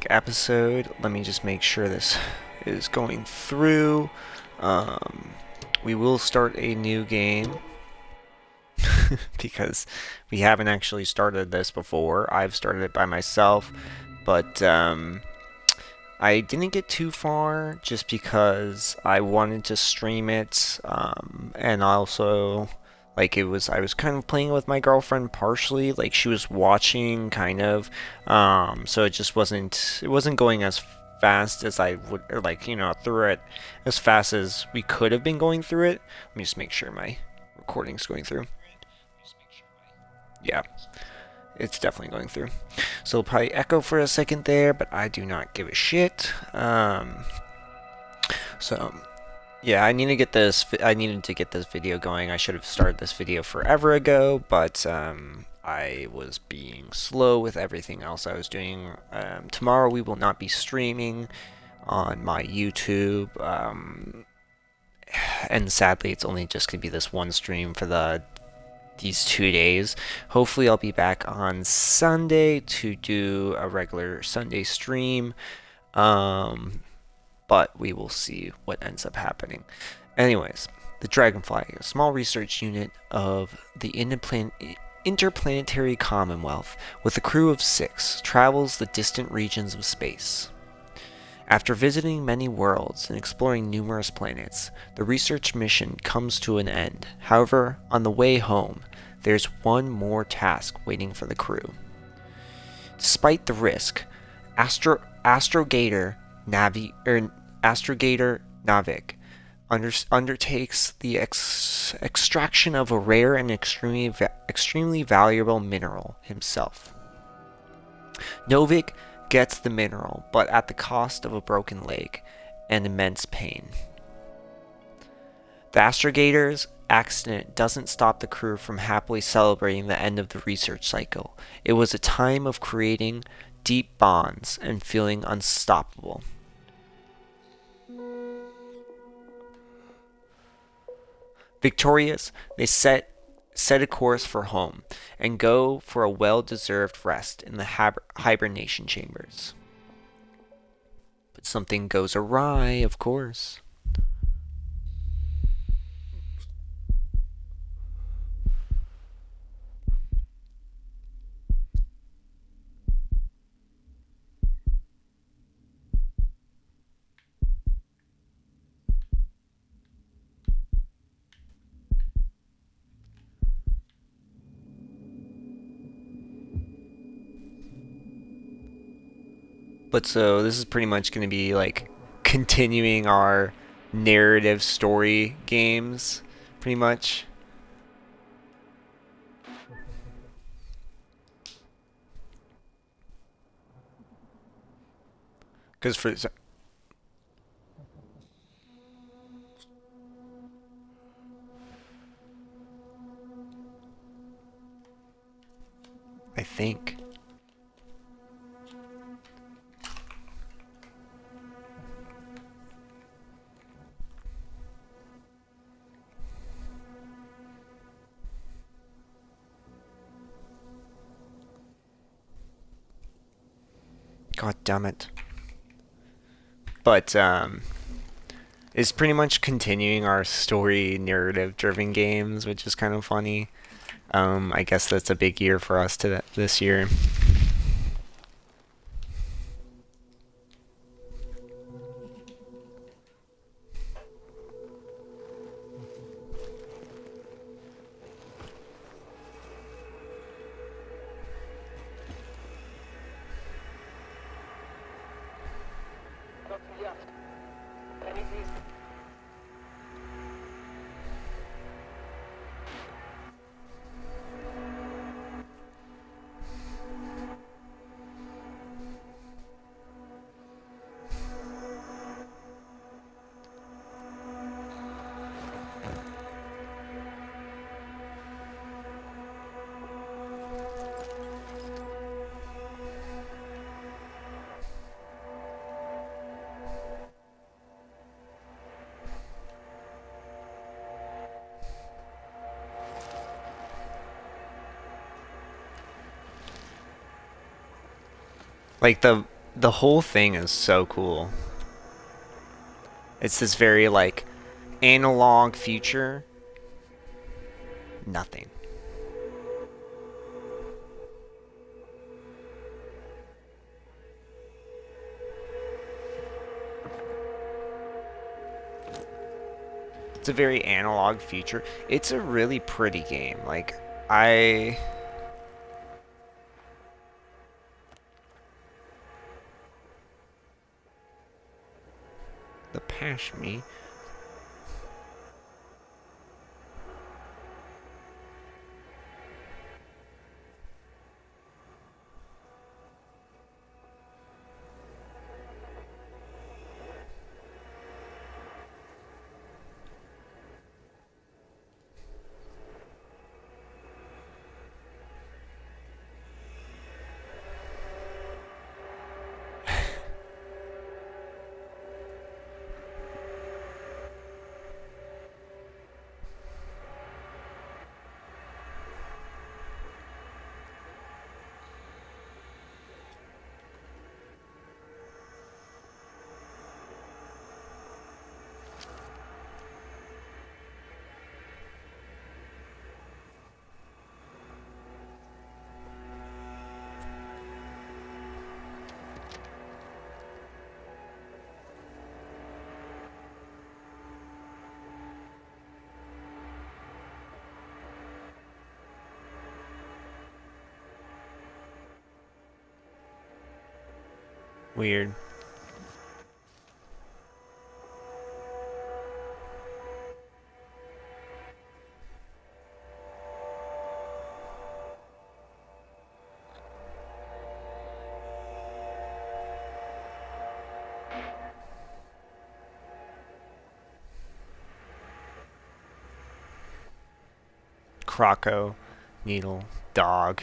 Episode. Let me just make sure this is going through. We will start a new game because we haven't actually started this before. I've started it by myself, but I didn't get too far just because I wanted to stream it, and also I was kind of playing with my girlfriend partially, like she was watching kind of, so it wasn't going as fast as I would, or through it as fast as we could have been going through it. Let me just make sure my recording's going through. Yeah, it's definitely going through. So it'll probably echo for a second there, but I do not give a shit. So yeah, I need to get this. I needed to get this video going. I should have started this video forever ago, but I was being slow with everything else I was doing. Tomorrow we will not be streaming on my YouTube, and sadly, it's only just gonna be this one stream for these 2 days. Hopefully, I'll be back on Sunday to do a regular Sunday stream. But we will see what ends up happening. Anyways, the Dragonfly, a small research unit of the Interplanetary Commonwealth, with a crew of 6, travels the distant regions of space. After visiting many worlds and exploring numerous planets, the research mission comes to an end. However, on the way home, there's one more task waiting for the crew. Despite the risk, Astrogator Navik undertakes the extraction of a rare and extremely valuable mineral himself. Novik gets the mineral, but at the cost of a broken leg and immense pain. The Astrogator's accident doesn't stop the crew from happily celebrating the end of the research cycle. It was a time of creating deep bonds and feeling unstoppable. Victorious, they set a course for home and go for a well-deserved rest in the hibernation chambers. But something goes awry, of course. But so this is pretty much going to be like continuing our narrative story games, pretty much. Because for I think. God damn it. But it's pretty much continuing our story narrative driven games, which is kind of funny. I guess that's a big year for us this year. Like the The whole thing is so cool. It's this very like analog future. Nothing. It's a very analog future. It's a really pretty game. Like I the Pashmi. Weird. Croco, needle, dog.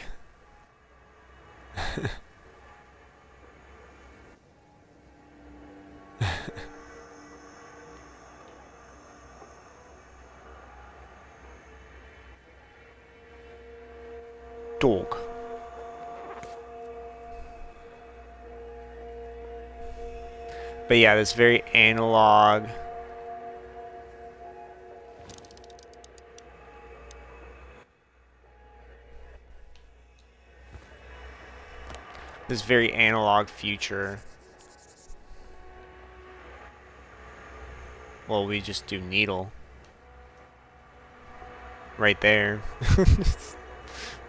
Dog. But yeah, this very analog. This very analog future. Well, we just do needle. Right there.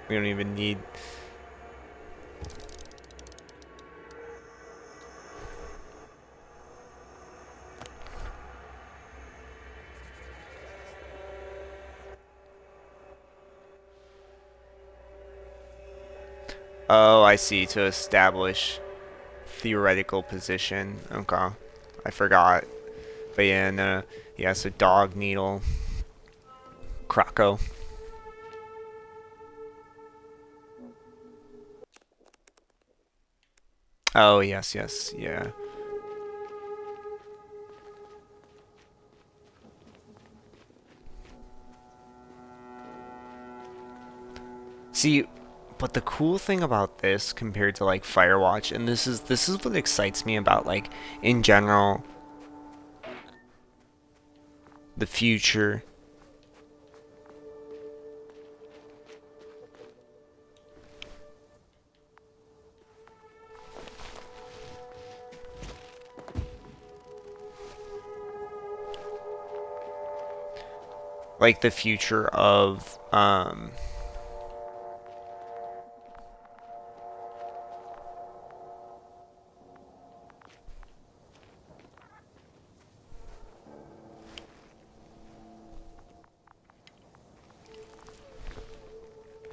We don't even need... Oh, I see. To establish theoretical position. Okay. I forgot. But yeah, no. Yeah, so dog, needle, croco. Oh, yes, yes, yeah. See, but the cool thing about this compared to like Firewatch, and this is what excites me about like in general the future. Like the future of how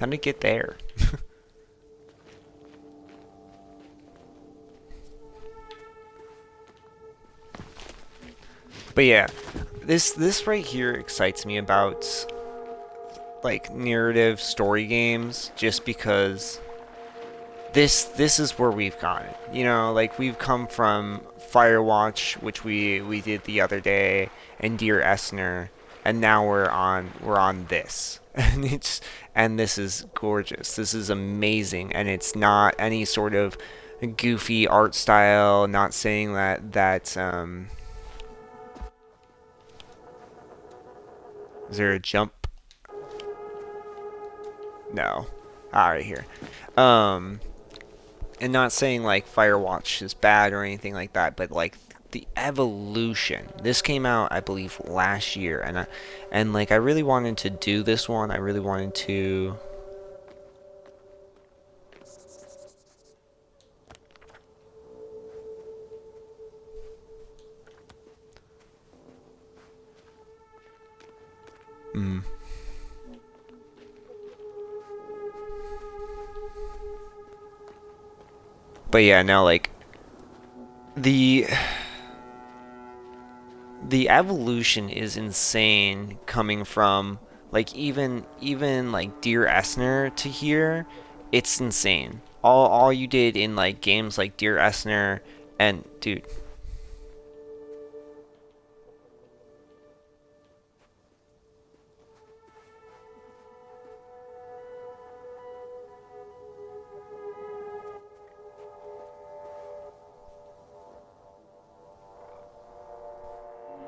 to get there. But yeah, this right here excites me about like narrative story games just because this is where we've gone. You know, like we've come from Firewatch, which we did the other day, and Dear Esther, and now we're on this. And this is gorgeous. This is amazing, and it's not any sort of goofy art style. Not saying that is there a jump? No. All right, here. Um, and not saying like Firewatch is bad or anything like that, but like the evolution. This came out, I believe, last year, and like I really wanted to do this one. I really wanted to. Mm. But yeah, now like the the evolution is insane coming from like even like Dear Esner to here. It's insane. All you did in like games like Dear Esner and dude,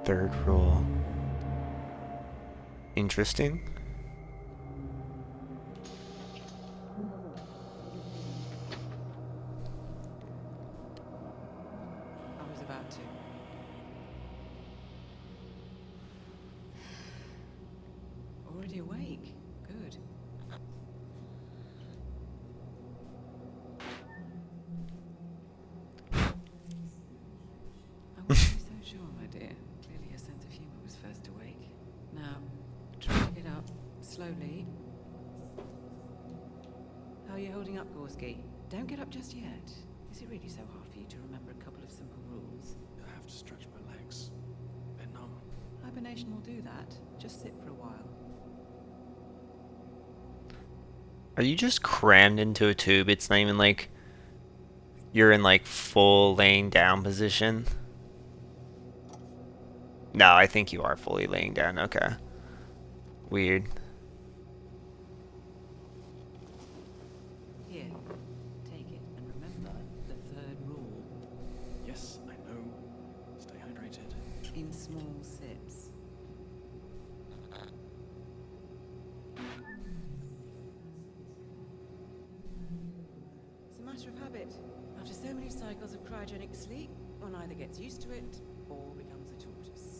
third rule. Interesting. I was about to. Already awake. Good. I wouldn't be so sure, my dear. Clearly your sense of humor was first awake. Now, try to get up slowly. How are you holding up, Gorski? Don't get up just yet. Is it really so hard for you to remember a couple of simple rules? I have to stretch my legs. They're numb. Hibernation will do that. Just sit for a while. Are you just crammed into a tube? It's not even like you're in like full laying down position. No, I think you are fully laying down. Okay. Weird. Here, take it and remember the third rule. Yes, I know. Stay hydrated. In small sips. It's a matter of habit. After so many cycles of cryogenic sleep, one either gets used to it or becomes a tortoise.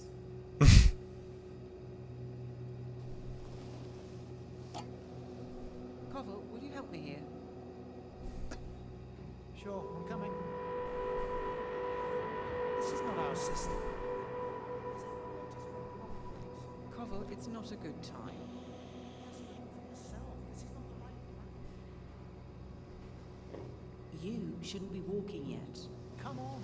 Koval, will you help me here? Sure, I'm coming. This is not our system. Koval, it's not a good time. You shouldn't be walking yet. Come on.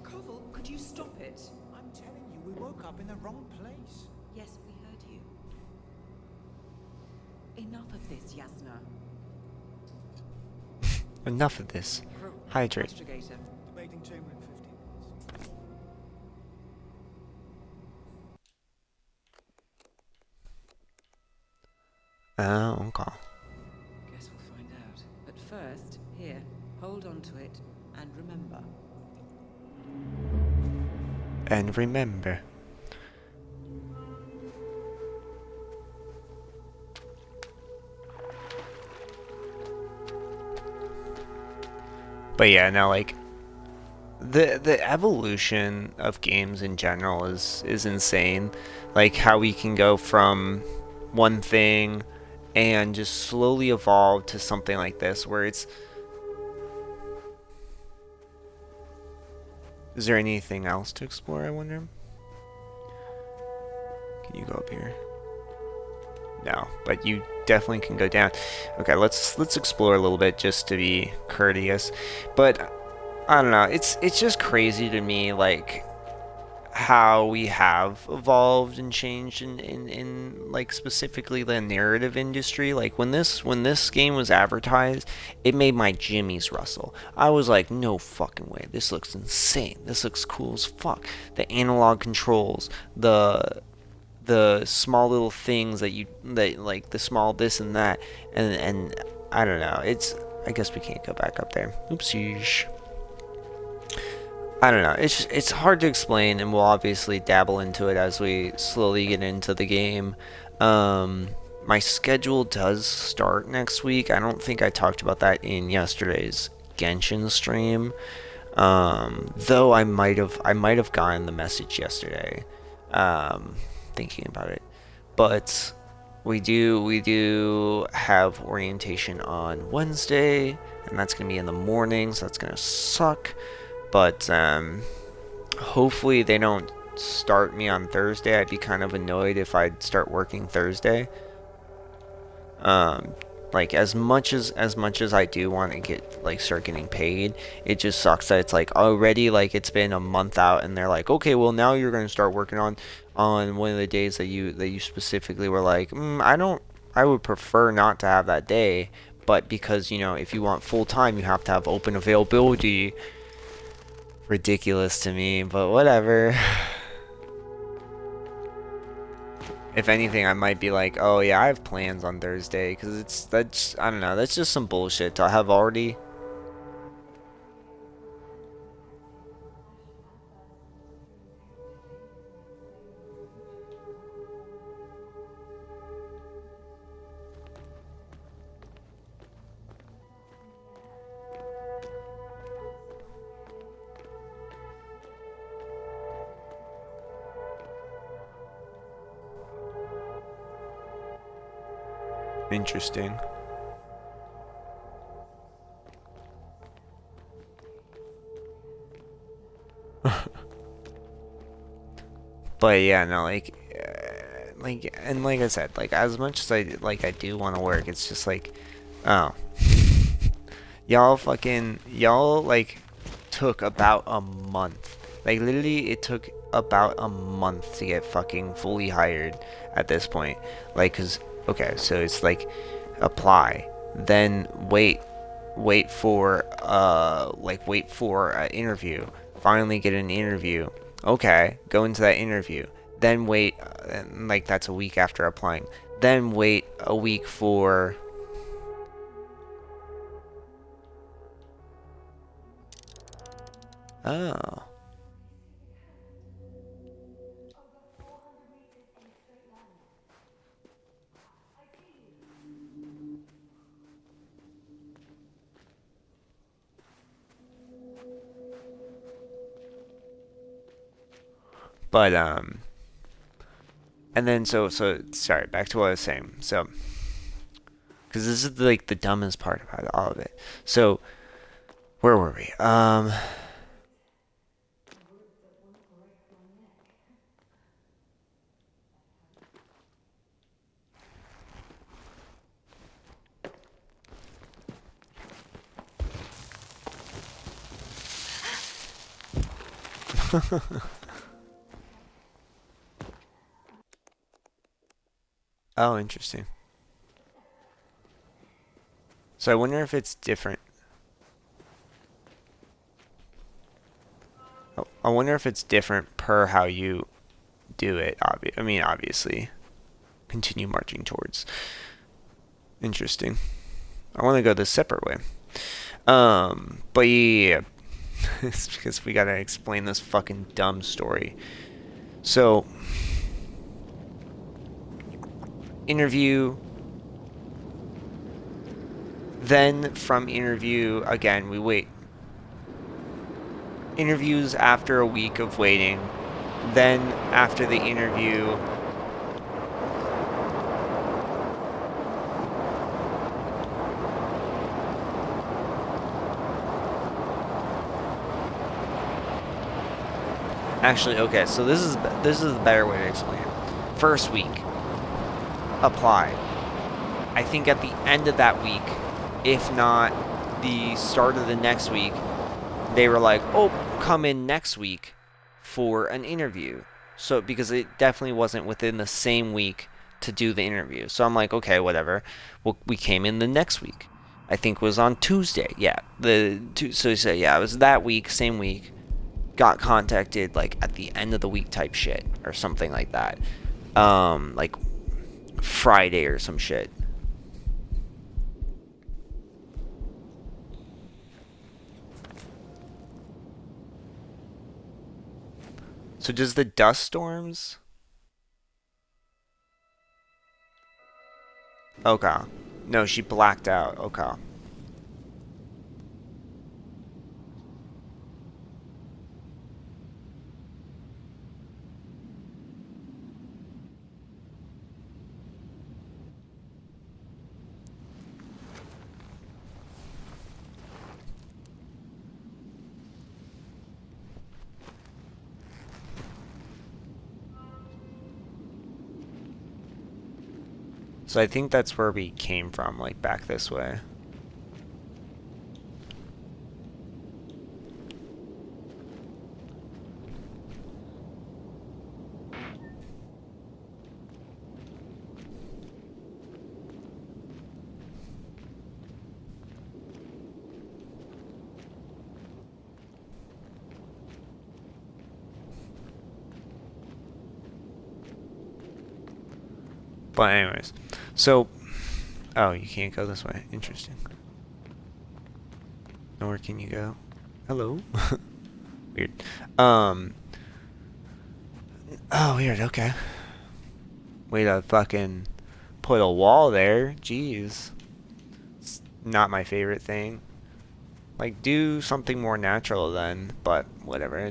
Koval, could you stop it? I'm telling you, we woke up in the wrong place. Yes, we heard you. Enough of this, Yasna. Enough of this. Hydrate. Astrogator. Debating chamber in 15 minutes. Oh, okay. Guess we'll find out. But first, here, hold on to it and remember. And remember. But yeah, now like the evolution of games in general is insane. Like how we can go from one thing and just slowly evolve to something like this where it's. Is there anything else to explore, I wonder? Can you go up here? No, but you definitely can go down. Okay, let's explore a little bit just to be courteous. But I don't know, it's just crazy to me like how we have evolved and changed in like specifically the narrative industry. Like when this game was advertised, it made my jimmies rustle. I was like, no fucking way, this looks insane, this looks cool as fuck. The analog controls, the small little things that like the small this and that, and I don't know, I guess we can't go back up there. Oopsies. I don't know. It's hard to explain, and we'll obviously dabble into it as we slowly get into the game. Um, my schedule does start next week. I don't think I talked about that in yesterday's Genshin stream. Though I might have gotten the message yesterday. Thinking about it, but we do have orientation on Wednesday, and that's gonna be in the morning, so that's gonna suck. But hopefully they don't start me on Thursday. I'd be kind of annoyed if I'd start working Thursday. Um, like as much as I do want to get like start getting paid, it just sucks that it's like already like it's been a month out, and they're like, okay, well now you're gonna start working on one of the days that you specifically were like, I would prefer not to have that day, but because if you want full time, you have to have open availability. Ridiculous to me, but whatever. If anything, I might be like, oh yeah, I have plans on Thursday, because that's, I don't know, that's just some bullshit to have already. Interesting. But yeah, no, and like I said, like as much as I do want to work, it's just like, oh, y'all like took about a month. Like literally, it took about a month to get fucking fully hired at this point. Like, cause okay, so it's like apply, then wait for an interview, finally get an interview, okay, go into that interview, then wait, and like that's a week after applying, then wait a week for oh. But and then so sorry, back to what I was saying. So because this is like the dumbest part about all of it. So where were we? Oh, interesting. So I wonder if it's different. I wonder if it's different per how you do it. I mean, obviously, continue marching towards. Interesting. I want to go the separate way. But yeah, it's because we gotta explain this fucking dumb story. So, interview. Then from interview, again, we wait. Interviews after a week of waiting. Then after the interview, actually, okay, so this is the better way to explain it. First week, apply. I think at the end of that week, if not the start of the next week, they were like, "Oh, come in next week for an interview." So because it definitely wasn't within the same week to do the interview. So I'm like, "Okay, whatever." Well, we came in the next week. I think it was on Tuesday. Yeah. So he said, "Yeah, it was that week, same week." Got contacted like at the end of the week type shit or something like that. Like Friday or some shit. So does the dust storms? Okay. No, she blacked out. Okay. So I think that's where we came from, like back this way. But anyways, so oh, you can't go this way. Interesting. Nor can you go. Hello. Weird. Um. Oh, weird. Okay. Way to fucking put a wall there. Jeez. It's not my favorite thing. Like, do something more natural then. But whatever.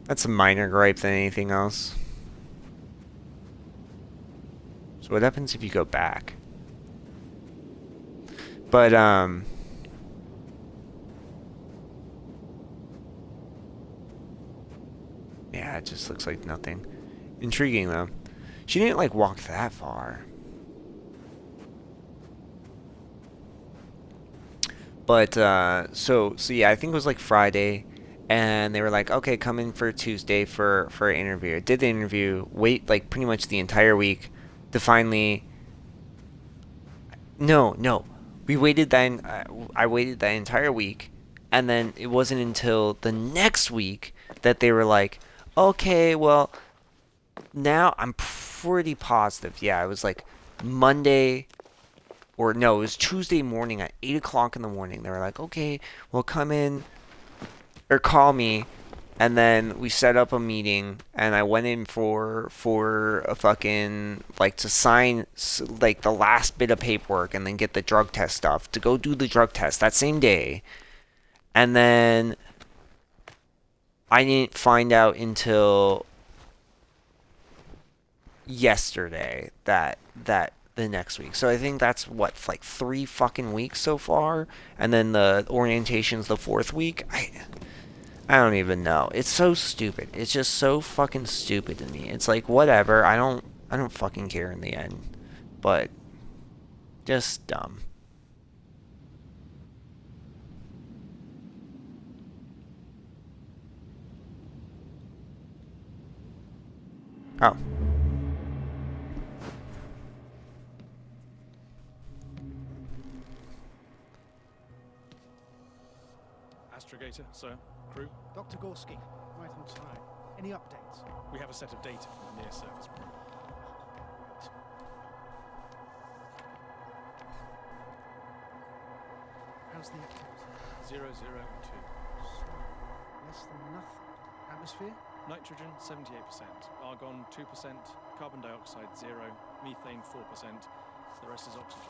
That's a minor gripe than anything else. So what happens if you go back? But yeah, it just looks like nothing. Intriguing though. She didn't like walk that far. But so yeah, I think it was like Friday, and they were like, okay, come in for Tuesday for an interview. I did the interview, wait like pretty much the entire week to finally. No, we waited then. I waited that entire week, and then it wasn't until the next week that they were like, okay, well now I'm pretty positive. Yeah, it was like Monday. Or no, it was Tuesday morning at 8 o'clock in the morning. They were like, okay, well, come in or call me. And then we set up a meeting, and I went in for a fucking, like, to sign, like, the last bit of paperwork and then get the drug test stuff to go do the drug test that same day. And then I didn't find out until yesterday that the next week. So I think that's what, like 3 fucking weeks so far, and then the orientation's the fourth week. I don't even know. It's so stupid. It's just so fucking stupid to me. It's like whatever. I don't fucking care in the end. But just dumb. Oh. Astrogator, sir. Crew, Dr. Gorski, right on time. Any updates? we have a set of data from the near-surface probe. How's the activity? 0, 0, and 2. So, less than nothing. Atmosphere? Nitrogen, 78%. Argon, 2%. Carbon dioxide, 0. Methane, 4%. The rest is oxygen.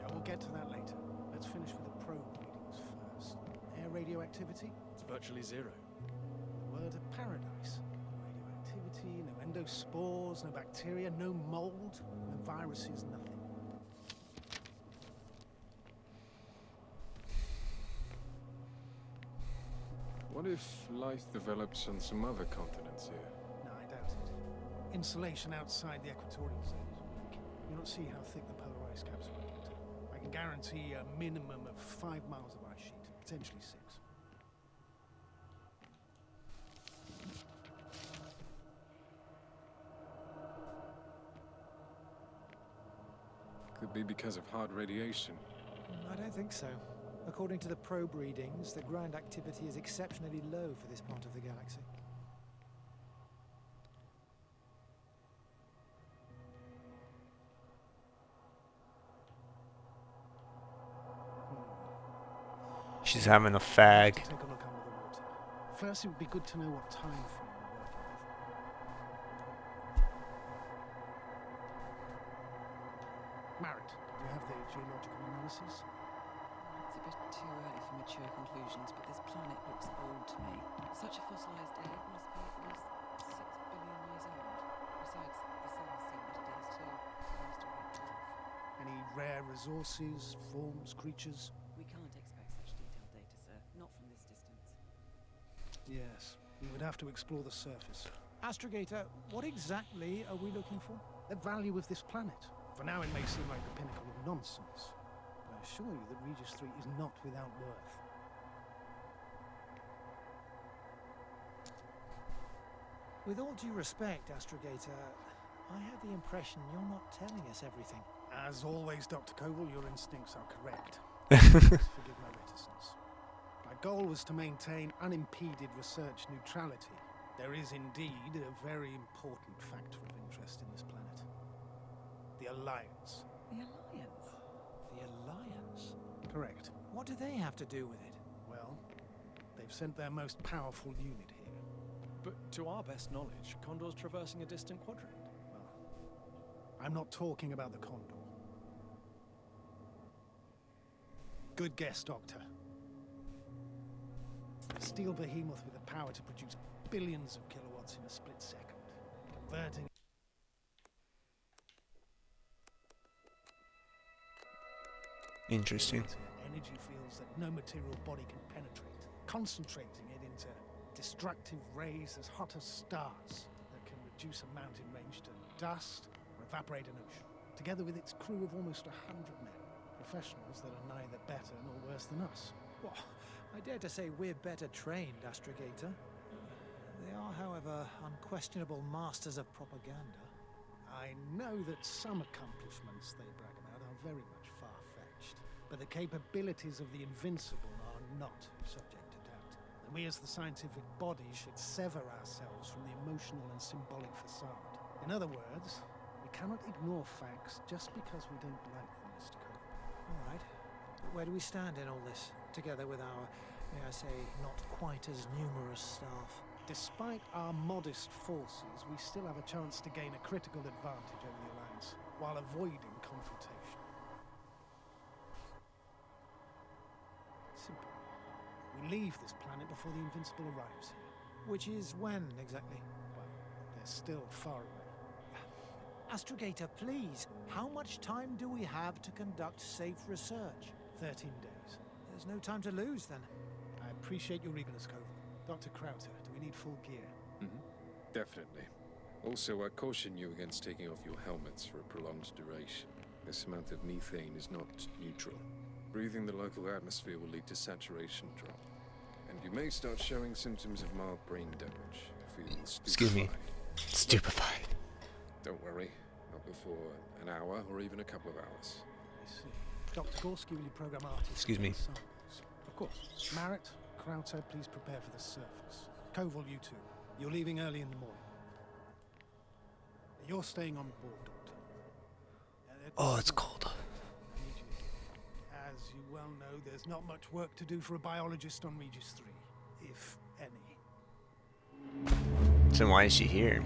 Yeah, we'll get to that later. Let's finish with the probe readings first. Air radioactivity? It's virtually 0. The word of paradise. No radioactivity, no endospores, no bacteria, no mold, no viruses, nothing. What if life develops on some other continents here? No, I doubt it. Insulation outside the equatorial zone is weak. You don't see how thick the polar ice caps will get. I can guarantee a minimum of 5 miles of ice sheet, potentially 6. Could be because of hard radiation. I don't think so. According to the probe readings, the ground activity is exceptionally low for this part of the galaxy. she's having a We'll have fag. to take a look under the water. First, it would be good to know what time frame we're working with. Marit, do you have the geological analysis? It's a bit too early for mature conclusions, but this planet looks old to me. Such a fossilized egg must be at least 6 billion years old. Besides, the sun seems like it is too, so it must have wiped it off. Any rare resources, forms, creatures? We can't expect such detailed data, sir. Not from this distance. Yes, we would have to explore the surface. Astrogator, what exactly are we looking for? The value of this planet. For now, it may seem like the pinnacle of nonsense, but I assure you that Regis 3 is not without worth. With all due respect, Astrogator, I have the impression you're not telling us everything. As always, Dr. Koval, your instincts are correct. Please forgive my reticence. My goal was to maintain unimpeded research neutrality. There is indeed a very important factor of interest in this planet. The Alliance. The Alliance? The Alliance? Correct. What do they have to do with it? Well, they've sent their most powerful unit here. But to our best knowledge, Condor's traversing a distant quadrant. Well, I'm not talking about the Condor. Good guess, Doctor. A steel behemoth with the power to produce billions of kilowatts in a split second, converting Interesting. into energy fields that no material body can penetrate, concentrating it into destructive rays as hot as stars that can reduce a mountain range to dust or evaporate an ocean, together with its crew of almost 100 men. Professionals that are neither better nor worse than us. Well, I dare to say we're better trained, Astrogator. They are, however, unquestionable masters of propaganda. I know that some accomplishments they brag about are very much far-fetched, but the capabilities of the Invincible are not subject to doubt. And we as the scientific body should sever ourselves from the emotional and symbolic facade. In other words, we cannot ignore facts just because we don't like them, Mr. Cole. All right. But where do we stand in all this, together with our, may I say, not quite as numerous staff? Despite our modest forces, we still have a chance to gain a critical advantage over the Alliance, while avoiding confrontation. Simple. We leave this planet before the Invincible arrives here. Which is when, exactly? Well, they're still far away. Astrogator, please, how much time do we have to conduct safe research? 13 days. There's no time to lose, then. I appreciate your eagerness, Koval. Dr. Krauter, do we need full gear? Definitely. Also, I caution you against taking off your helmets for a prolonged duration. This amount of methane is not neutral. Breathing the local atmosphere will lead to saturation drop. And you may start showing symptoms of mild brain damage. Feeling Excuse me. Stupefied. Don't worry. Not before an hour or even a couple of hours. I see. Dr. Gorski, will you program artists? Excuse me. Of course. Marit, Krauter, please prepare for the surface. Koval, you too. You're leaving early in the morning. You're staying on board, Doctor. Oh, it's cold. I need you here. As you well know, there's not much work to do for a biologist on Regis 3, if any. So why is she here?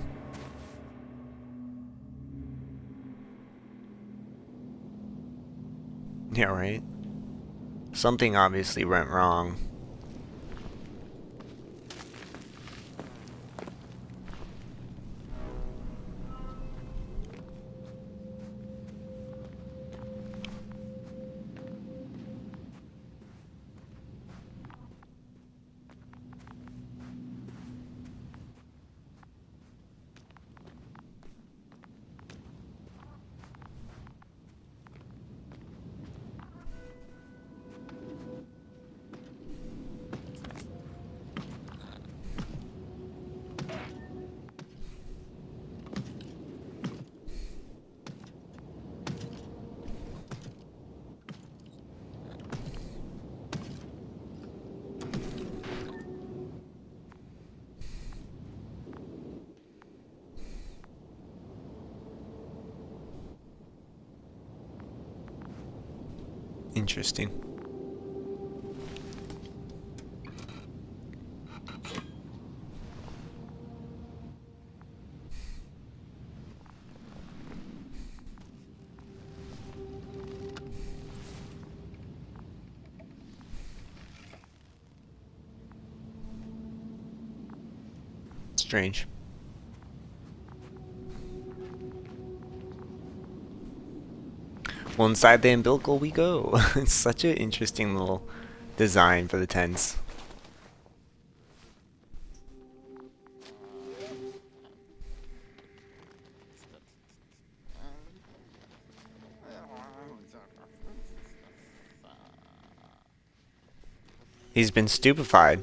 Yeah, right. Something obviously went wrong. Interesting. Strange. Well, inside the umbilical we go. It's such an interesting little design for the tents. He's been stupefied.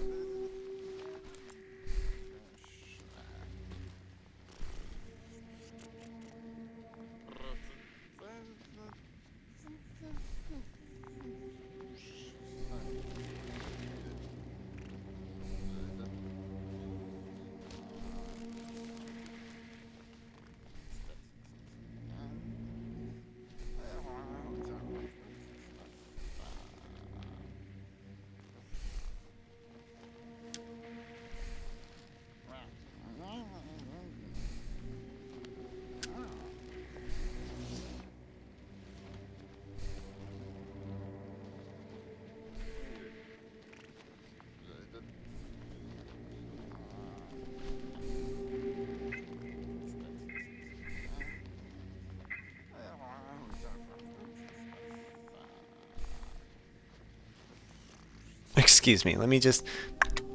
Excuse me, let me just...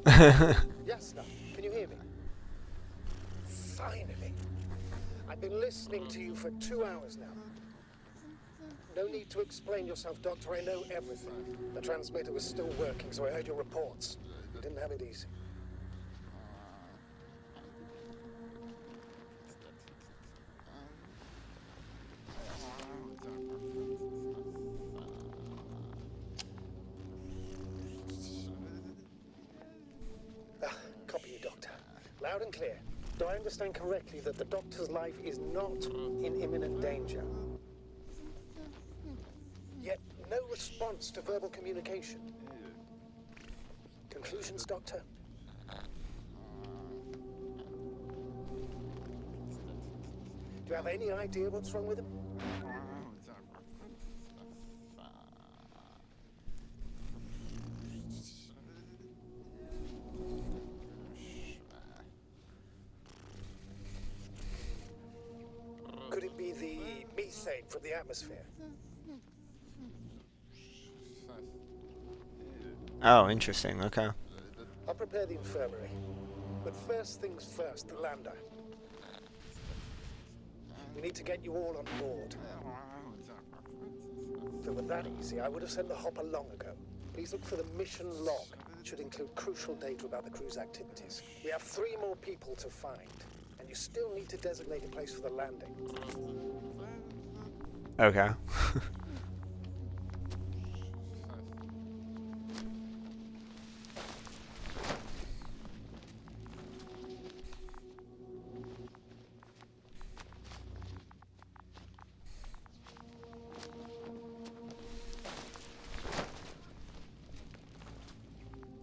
Yes, no. Can you hear me? Finally. I've been listening to you for 2 hours now. No need to explain yourself, Doctor. I know everything. The transmitter was still working, so I heard your reports. You didn't have it easy. Copy you, Doctor. Loud and clear. Do I understand correctly that the Doctor's life is not in imminent danger? Yet no response to verbal communication. Conclusions, Doctor? Do you have any idea what's wrong with him? Could it be the methane from the atmosphere? Oh, interesting, okay. I'll prepare the infirmary. But first things first, the lander. We need to get you all on board. If it were that easy, I would have sent the hopper long ago. Please look for the mission log. It should include crucial data about the crew's activities. We have 3 more people to find, and you still need to designate a place for the landing. Okay.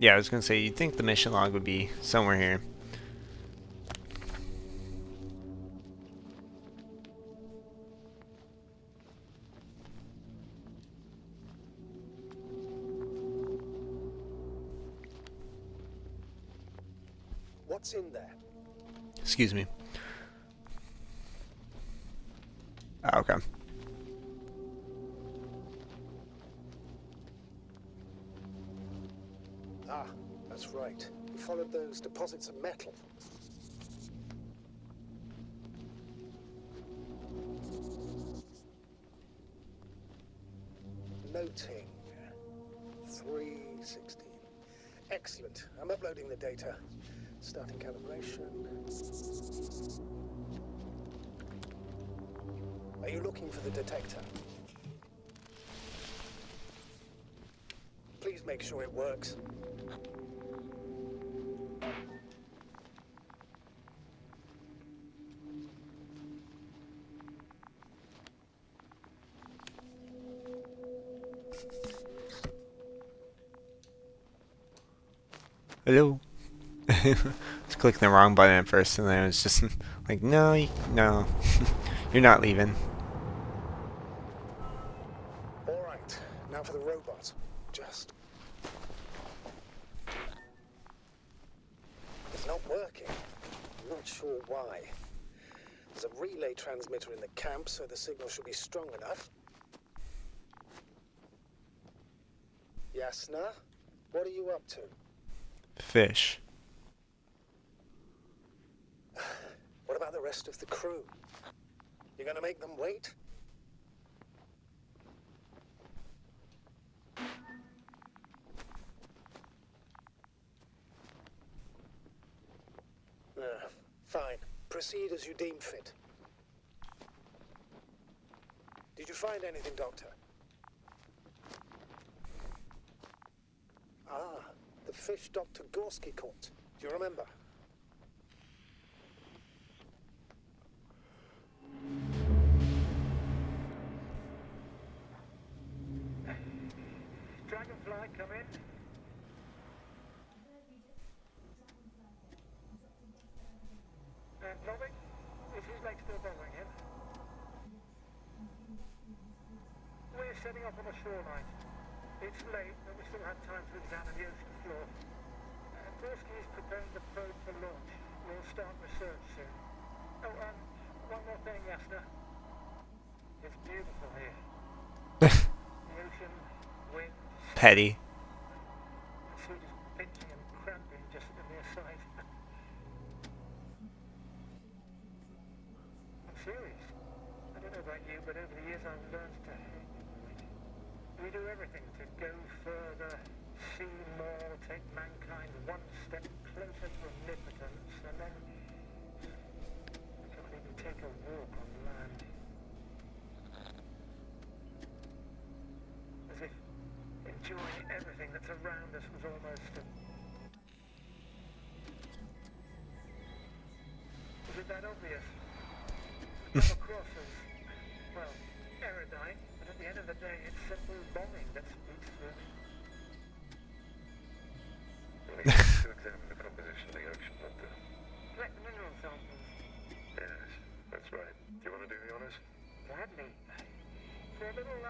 Yeah, I was gonna say, you'd think the mission log would be somewhere here. What's in there? Excuse me. Oh, okay. Ah, that's right. We followed those deposits of metal. Noting 316. Excellent. I'm uploading the data. Starting calibration. Are you looking for the detector? Please make sure it works. Hello. I was clicking the wrong button at first, and then it was just like, no, no, you're not leaving. All right, now for the robot. Just... It's not working. sure why. There's a relay transmitter in the camp, so the signal should be strong enough. Yasna, what are you up to? Fish. What about the rest of the crew? You're gonna make them wait? Fine. Proceed as you deem fit. Did you find anything, Doctor? Ah, the fish Dr. Gorski caught. Do you remember? Dragonfly, come in. Loving? Is his leg still bothering him? We're setting up on the shoreline. It's late, but we still have time to examine the ocean floor. Gorski is preparing the probe for launch. We'll start research soon. Oh, one more thing, Yasna. It's beautiful here. The ocean, wind, Petty. the suit is pinching and cramping just at the near side. I'm serious. I don't know about you, but over the years I've learned to hate the void. We do everything to go further, see more, take mankind one step closer to omnipotence, and then we can't even take a walk on land. As if enjoying everything that's around us was almost is it that obvious? We come across as, well, erudite, but at the end of the day, it's simple longing that speaks through me. We need to examine the composition of the ocean, Doctor. Collect the mineral samples. Yes, that's right. Do you want to do the honors? Gladly. For a little,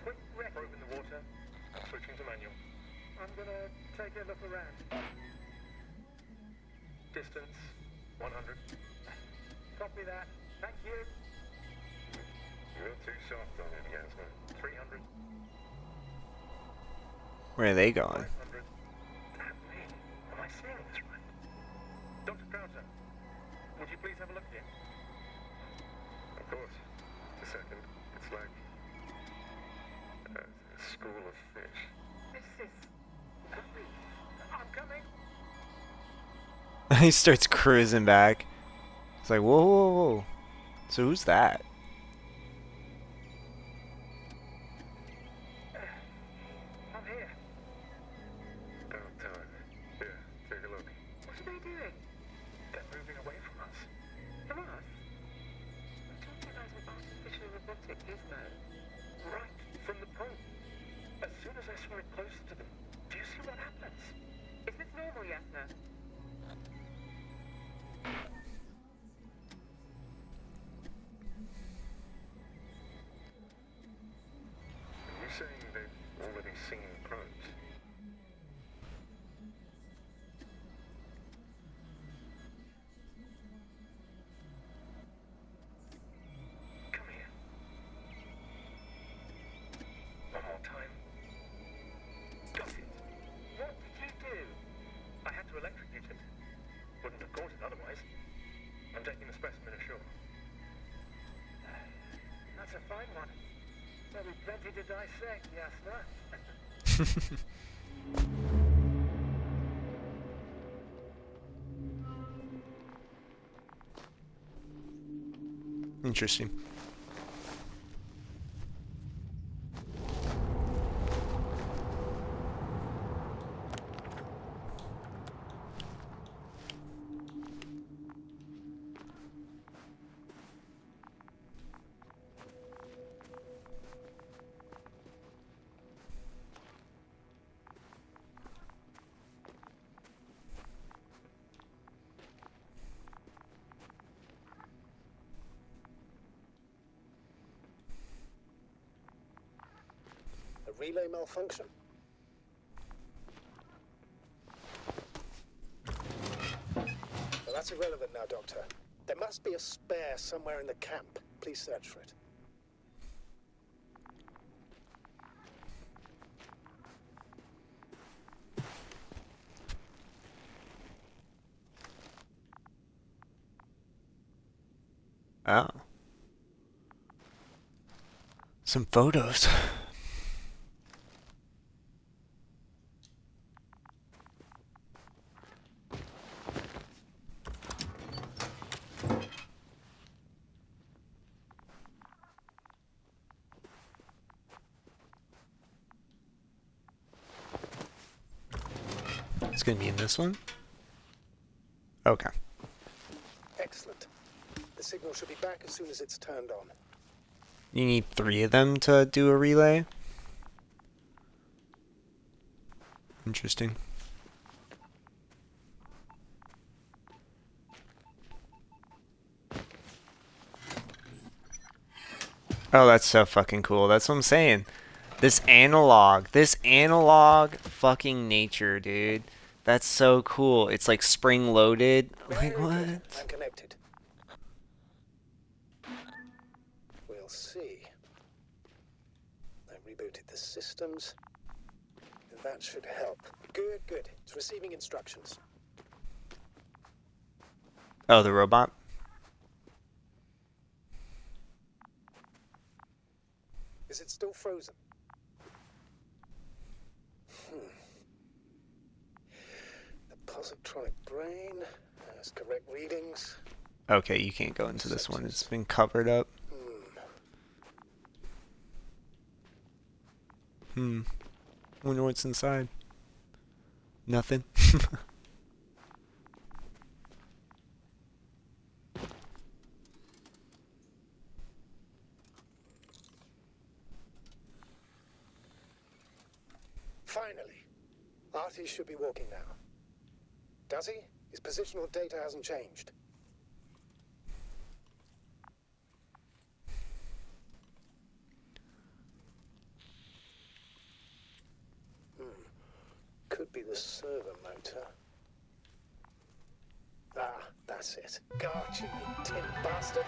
quick rest. Probe in the water. Switching to manual. I'm gonna take a look around. Distance 100. Copy that. Thank you. You're too soft on him, Yasna. 300. Where are they going? 500. Damn me. Am I seeing this right? Dr. Crowther, would you please have a look here? Of course. Just a second. It's like a school of fish. This is lovely. I'm coming. He starts cruising back. It's like, whoa, whoa, whoa. So who's that? I'm here. About time. Here, take a look. What are they doing? They're moving away from us. From us? I told you guys about artificial robotic gizmo. Right from the probe. As soon as I swing it closer to them, do you see what happens? Is this normal, Yasna? Are you saying they've already seen probes? Come here. One more time. Got it. What did you do? I had to electrocute it. Wouldn't have caught it otherwise. I'm taking the specimen ashore. That's a fine one. There'll be plenty to dissect, Yasna. Interesting. A relay malfunction. Well, That's irrelevant now, Doctor. There must be a spare somewhere in the camp. Please search for it. Oh. Some photos. It's gonna be in this one? Okay. Excellent. The signal should be back as soon as it's turned on. You need 3 of them to do a relay? Interesting. Oh, that's so fucking cool. That's what I'm saying. This analog fucking nature, dude. That's so cool. It's like spring loaded. Like, Very what? good. I'm connected. We'll see. I rebooted the systems. That should help. Good, good. It's receiving instructions. Oh, the robot? Is it still frozen? The positronic brain has correct readings. Okay, you can't go into this one. It's been covered up. Wonder what's inside. Nothing. Finally. Artie should be walking now. Does he? His positional data hasn't changed. Could be the servo motor. Ah, that's it. Gotcha, you tin bastard.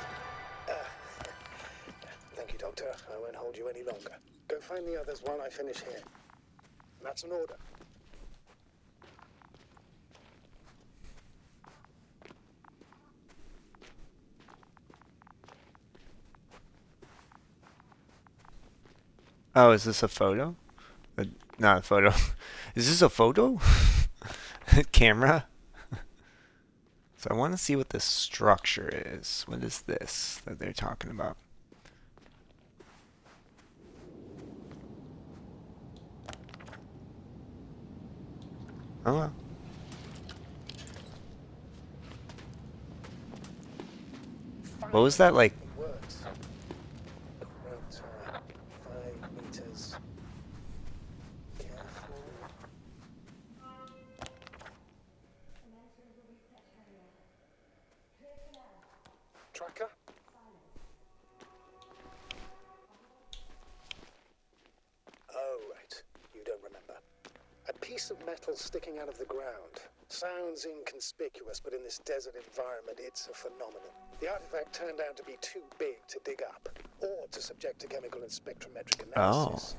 Thank you, Doctor. I won't hold you any longer. Go find the others while I finish here. That's an order. Oh, is this a photo? Not a photo. Is this a photo? Camera? So I want to see what this structure is. What is this that they're talking about? Oh well. What was that like? Works. Around 5 meters. Careful. Tracker? Oh, right. You don't remember. A piece of metal sticking out of the ground. Sounds inconspicuous, but in this desert environment, it's a phenomenon. The artifact turned out to be too big to dig up, or to subject to chemical and spectrometric analysis.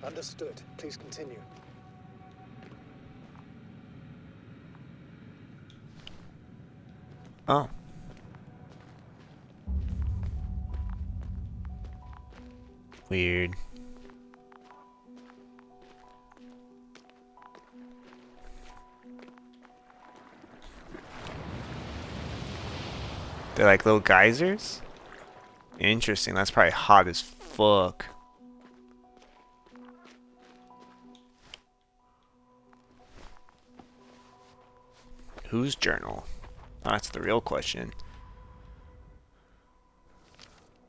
Understood. Please continue. Oh. Weird. They're like little geysers? Interesting. That's probably hot as fuck. Whose journal? Oh, that's the real question.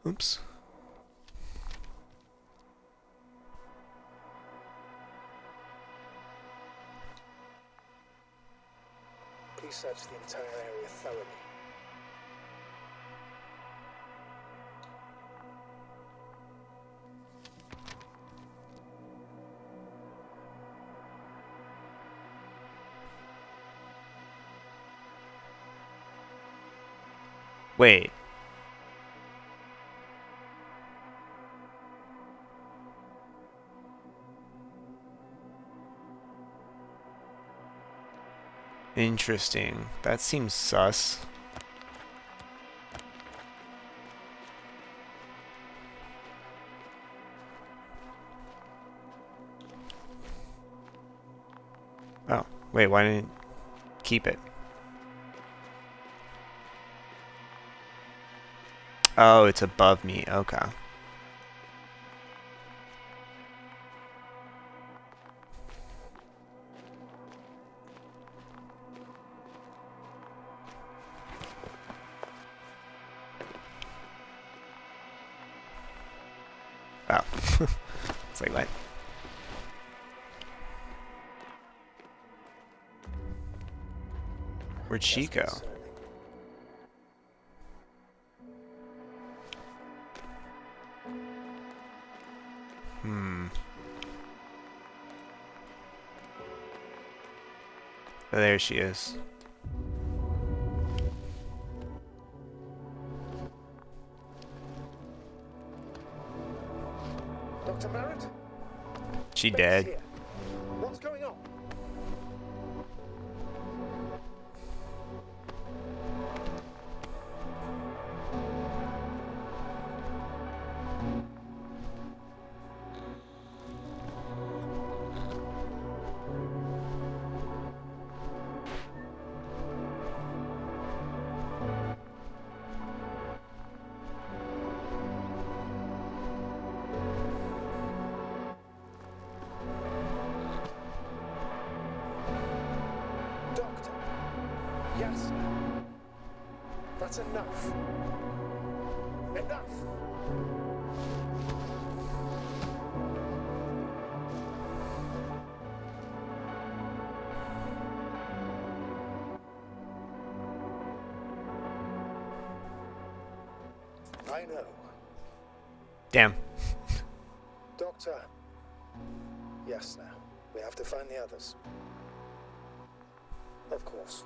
Oops. Please search the entire area thoroughly. Wait. Interesting. That seems sus. Oh, wait, why didn't it keep it? Oh, it's above me. Okay. Oh. It's like, what? Where'd she go? Hmm. Oh, there she is. Dr. Merritt? She Bates dead. here. What's going on? Doctor. Yes. That's enough. Enough. I know. Damn. Doctor. Yes, now. We have to find the others. Of course.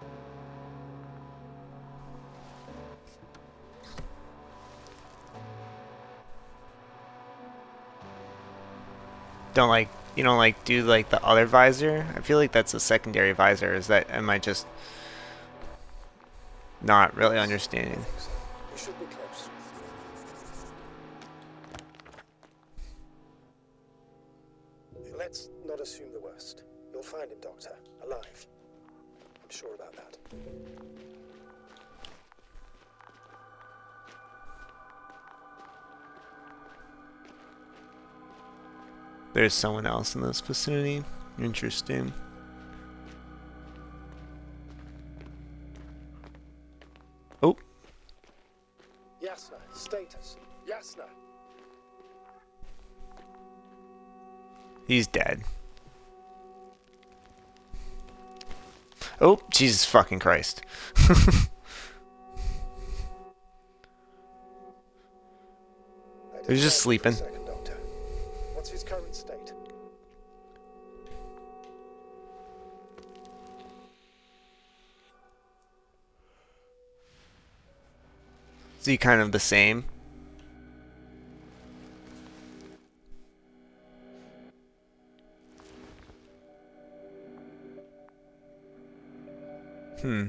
Don't like, you don't like do like the other visor? I feel like that's a secondary visor. Is that, am I just not really understanding? We should be close. Let's not assume the worst. You'll find him, Doctor. Alive. I'm sure about that. There's someone else in this vicinity. Interesting. Oh, Yasna, status. Yasna. he's dead. Oh, Jesus fucking Christ. He was just sleeping. Second, Doctor. What's his current state? Is he kind of the same? Hmm.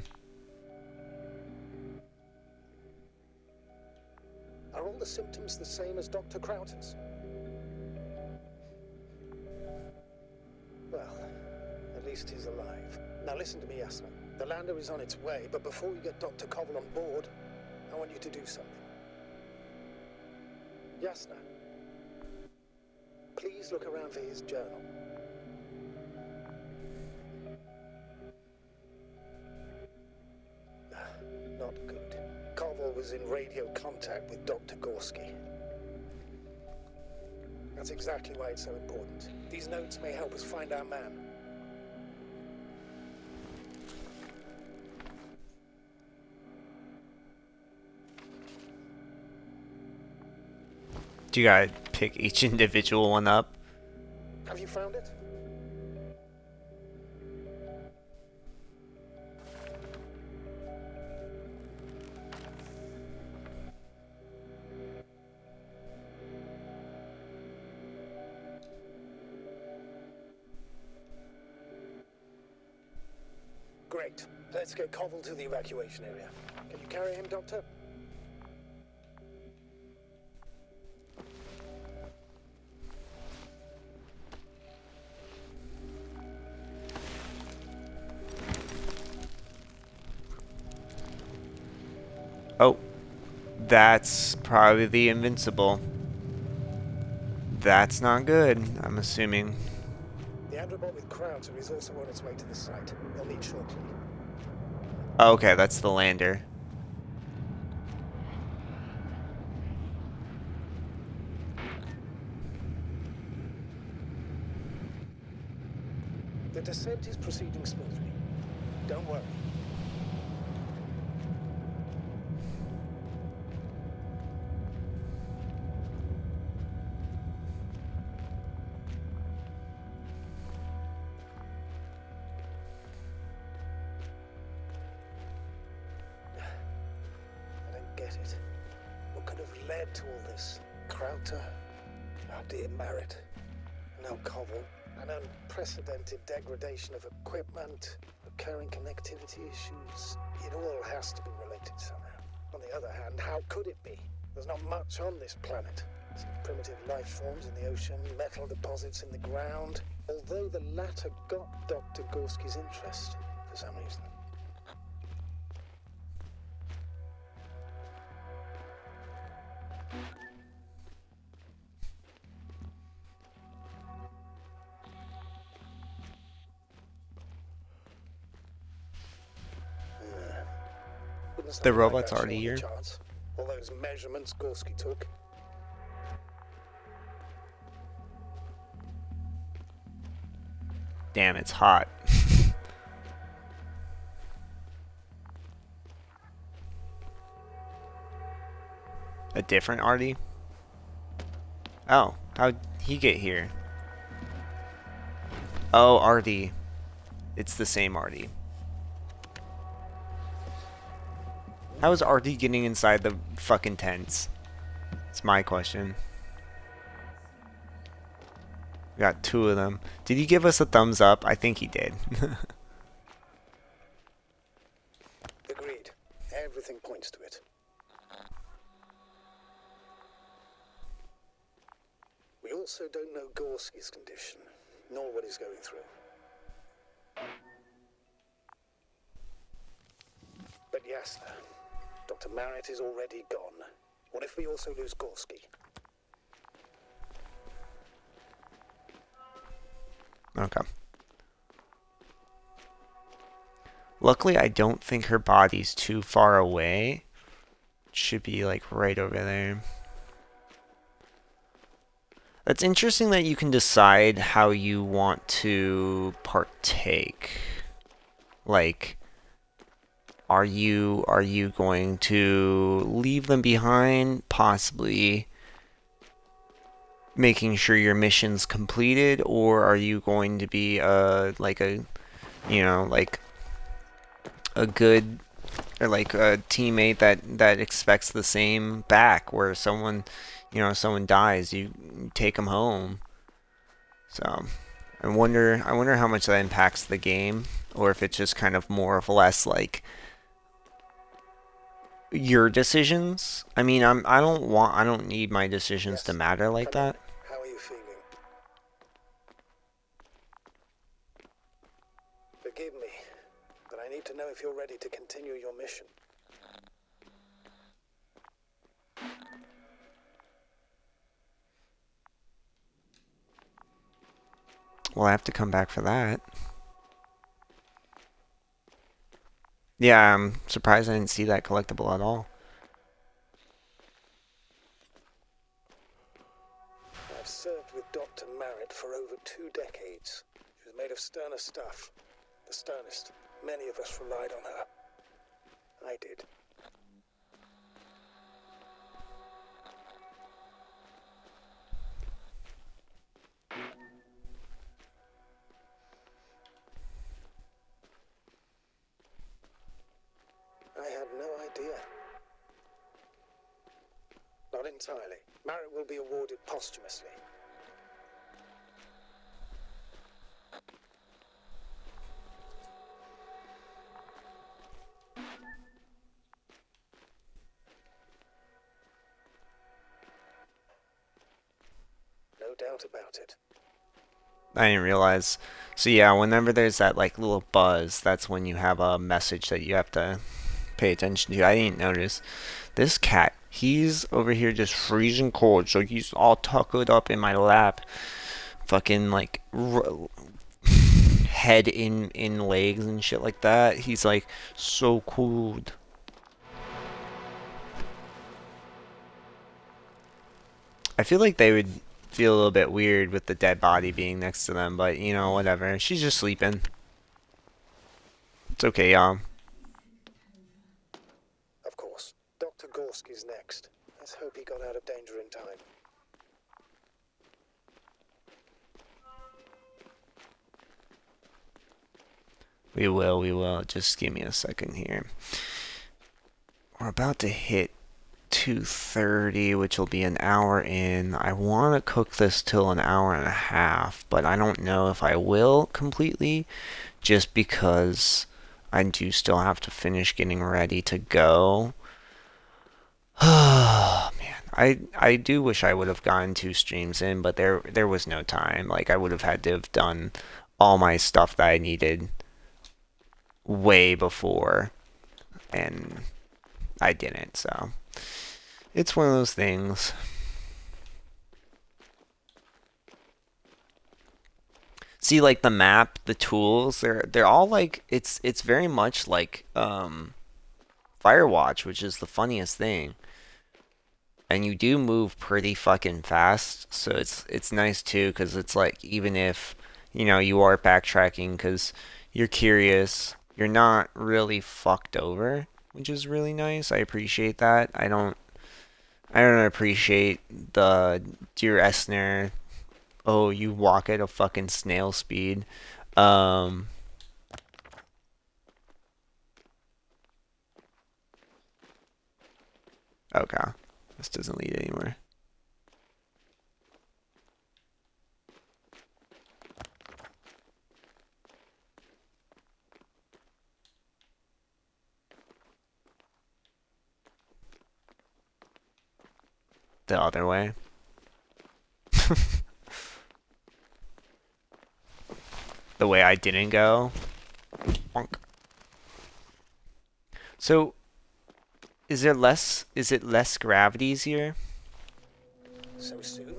Are all the symptoms the same as Dr. Crowton's? Well, at least he's alive. Now listen to me, Yasna. The lander is on its way, but before you get Dr. Covell on board, I want you to do something. Yasna, please look around for his journal. Not good. Covell was in radio contact with Dr. Gorski. That's exactly why it's so important. These notes may help us find our man. Do you gotta pick each individual one up? Have you found it? Great. Let's get Koval to the evacuation area. Can you carry him, Doctor? Oh, that's probably the Invincible. That's not good, I'm assuming. The androbot with Krauser is also on its way to the site. They'll meet shortly. Oh, okay, that's the lander. The descent is proceeding smoothly. Don't worry. I don't get it. What could have led to all this? Krauter? Oh dear, Merritt. Now Koval. An unprecedented degradation of equipment, recurring connectivity issues. It all has to be related somehow. On the other hand, how could it be? There's not much on this planet. Some primitive life forms in the ocean, metal deposits in the ground. Although the latter got Dr. Gorski's interest for some reason. The robot's already here. All those measurements Gorski took. Damn, it's hot. A different Artie? Oh, how'd he get here? Oh, Artie. It's the same Artie. How is Artie getting inside the fucking tents? It's my question. We got two of them. Did he give us a thumbs up? I think he did. Agreed. Everything points to it. We also don't know Gorski's condition, nor what he's going through. But yes, Dr. Merritt is already gone. What if we also lose Gorski? Okay. Luckily, I don't think her body's too far away. It should be like right over there. That's interesting that you can decide how you want to partake. Like, are you going to leave them behind, possibly making sure your mission's completed, or are you going to be like a good, or like a teammate that expects the same back, where someone dies, you take them home. So I wonder how much that impacts the game, or if it's just kind of more or less like your decisions. I mean, I don't need my decisions to matter like that. How are you feeling? Forgive me, but I need to know if you're ready to continue your mission. Well, I have to come back for that. Yeah, I'm surprised I didn't see that collectible at all. I've served with Dr. Merritt for over 2 decades. She was made of sterner stuff. The sternest. Many of us relied on her. I did. I had no idea. Not entirely. Merritt will be awarded posthumously. doubt about it. I didn't realize. So yeah, whenever there's that like little buzz, that's when you have a message that you have to pay attention to. I didn't notice. This cat, he's over here just freezing cold, so he's all tuckered up in my lap, fucking like head in legs and shit like that. He's like so cold. I feel like they would feel a little bit weird with the dead body being next to them, but you know, whatever. She's just sleeping. It's okay, y'all. Of course. Dr. Gorski's next. Let's hope he got out of danger in time. We will. Just give me a second here. We're about to hit 2:30, which will be an hour in. I want to cook this till an hour and a half, but I don't know if I will completely, just because I do still have to finish getting ready to go. Oh man, I do wish I would have gotten 2 streams in, but there was no time. Like I would have had to have done all my stuff that I needed way before, and I didn't, so it's one of those things. See, like the map, the tools, they're all like it's very much like Firewatch, which is the funniest thing. And you do move pretty fucking fast, so it's nice too, because it's like even if you are backtracking because you're curious, you're not really fucked over, which is really nice. I appreciate that. I don't appreciate the Dear Esner, oh, you walk at a fucking snail speed. Um, okay. This doesn't lead anywhere. The other way. The way I didn't go. Bonk. So, is it less gravities here? So soon?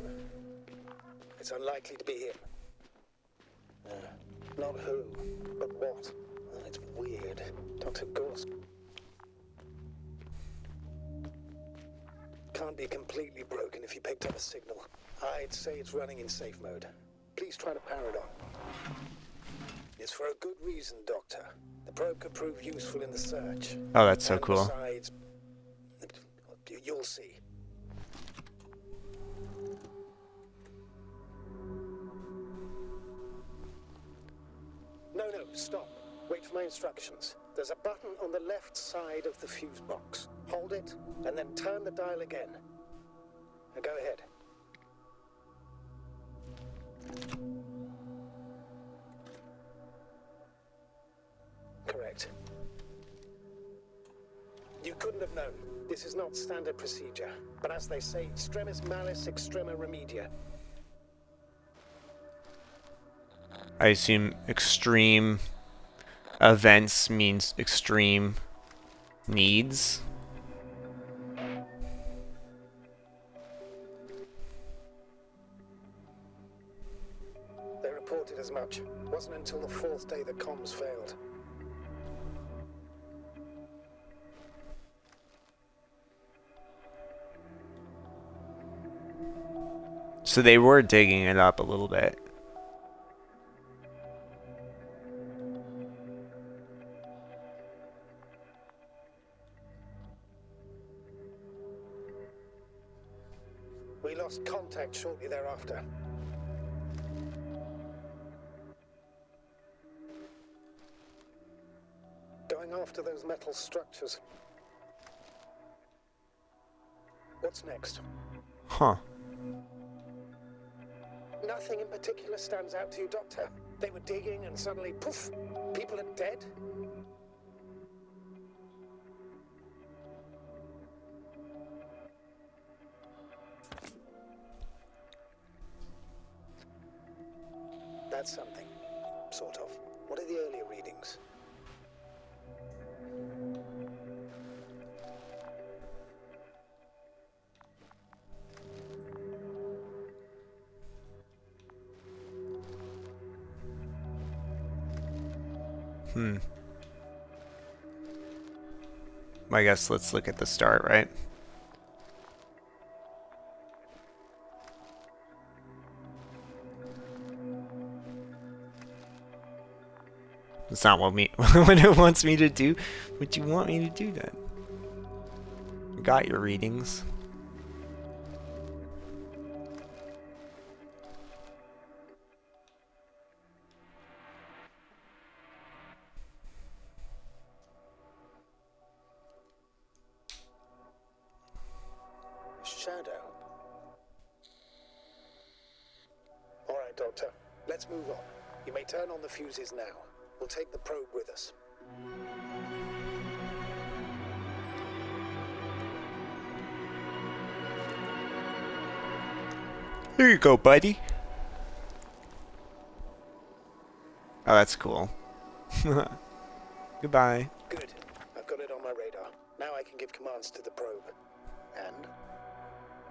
It's unlikely to be him. Not who, but what. It's weird. Dr. Gorsk can't be completely broken if you picked up a signal. I'd say it's running in safe mode. Please try to power it on. It's for a good reason, Doctor. The probe could prove useful in the search. Oh, that's so And cool. besides, you'll see. No, stop. Wait for my instructions. There's a button on the left side of the fuse box. Hold it, and then turn the dial again. Now go ahead. Correct. You couldn't have known. This is not standard procedure. But as they say, extremis malis extrema remedia. I assume extreme events means extreme needs. They reported as much. It wasn't until the 4th day that comms failed. So they were digging it up a little bit. We lost contact shortly thereafter. Going after those metal structures. What's next? Huh. Nothing in particular stands out to you, Doctor. They were digging and suddenly, poof, people are dead. That's something. Sort of. What are the earlier readings? I guess let's look at the start, right? It's not what what it wants me to do. Would you want me to do that? Got your readings. Shadow. All right, Doctor. Let's move on. You may turn on the fuses now. We'll take the probe with us. Here you go, buddy. Oh, that's cool. Goodbye. Good. I've got it on my radar. Now I can give commands to the probe. And?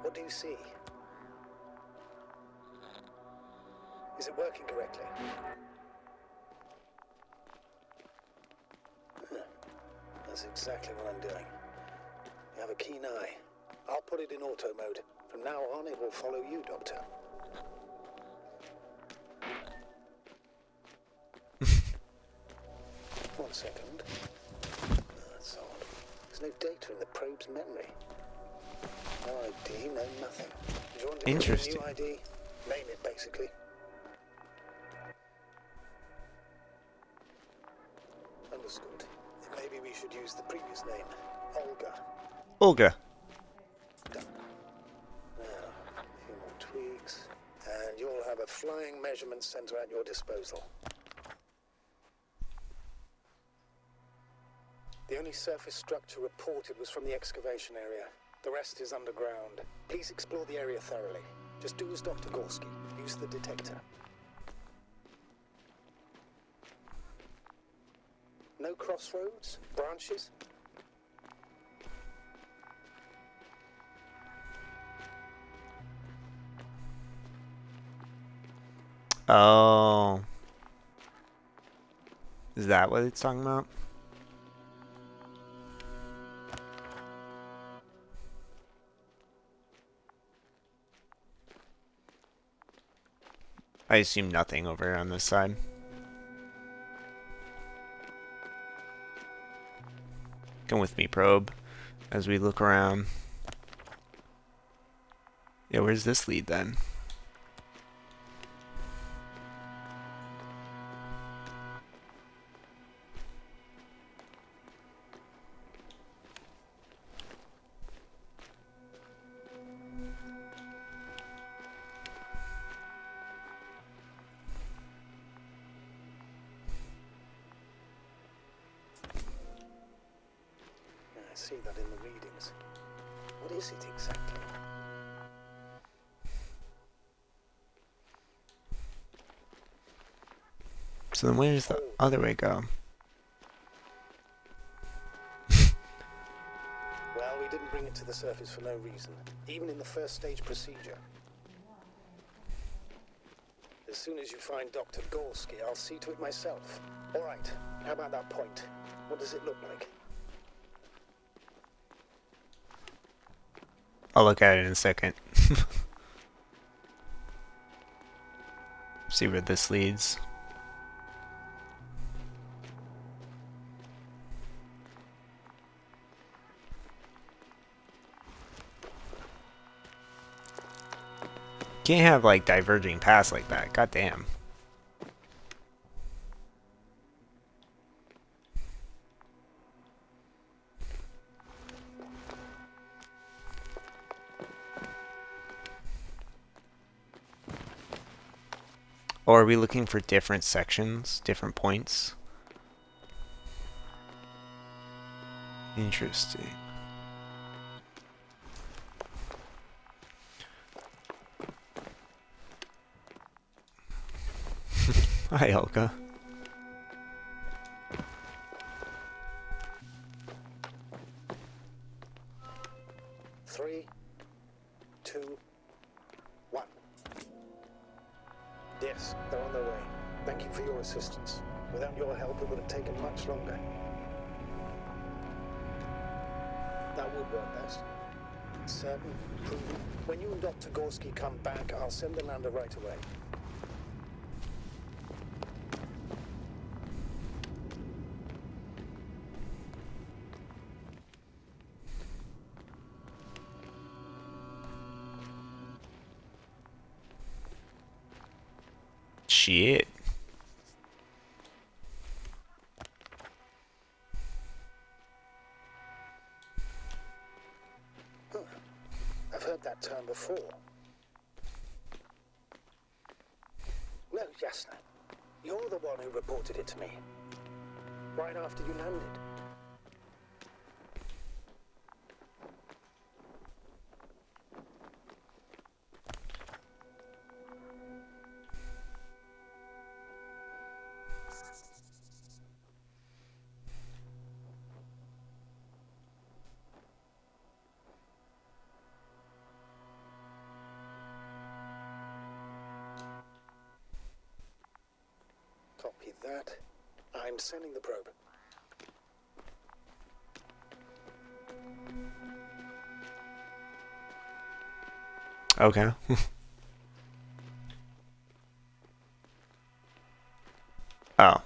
What do you see? Is it working correctly? That's exactly what I'm doing. You have a keen eye. I'll put it in auto mode. From now on, it will follow you, Doctor. One second. That's odd. There's no data in the probe's memory. No ID, no nothing. Do you want to give it a new ID? Name it, basically. Understood. Maybe we should use the previous name. Olga. Olga. Done. Now, a few more tweaks. And you'll have a flying measurement center at your disposal. The only surface structure reported was from the excavation area. The rest is underground. Please explore the area thoroughly. Just do as Dr. Gorski. Use the detector. No crossroads? Branches? Oh. Is that what it's talking about? I assume nothing over on this side. Come with me, probe, as we look around. Yeah, where's this lead then? I see that in the readings. What is it exactly? So then where does the other way go? Well, we didn't bring it to the surface for no reason, even in the first stage procedure. As soon as you find Dr. Gorski, I'll see to it myself. All right, how about that point? What does it look like? I'll look at it in a second. See where this leads. Can't have like diverging paths like that. God damn. Or are we looking for different sections, different points? Interesting. Hi, Elka. Three, two, one. Yes, they're on their way. Thank you for your assistance. Without your help, it would have taken much longer. That would work best. Certain, proven. When you and Dr. Gorski come back, I'll send the lander right away. Shit. I've heard that term before. No, Jasna. You're the one who reported it to me. Right after you landed. Copy that. I'm sending the probe. Okay. Oh.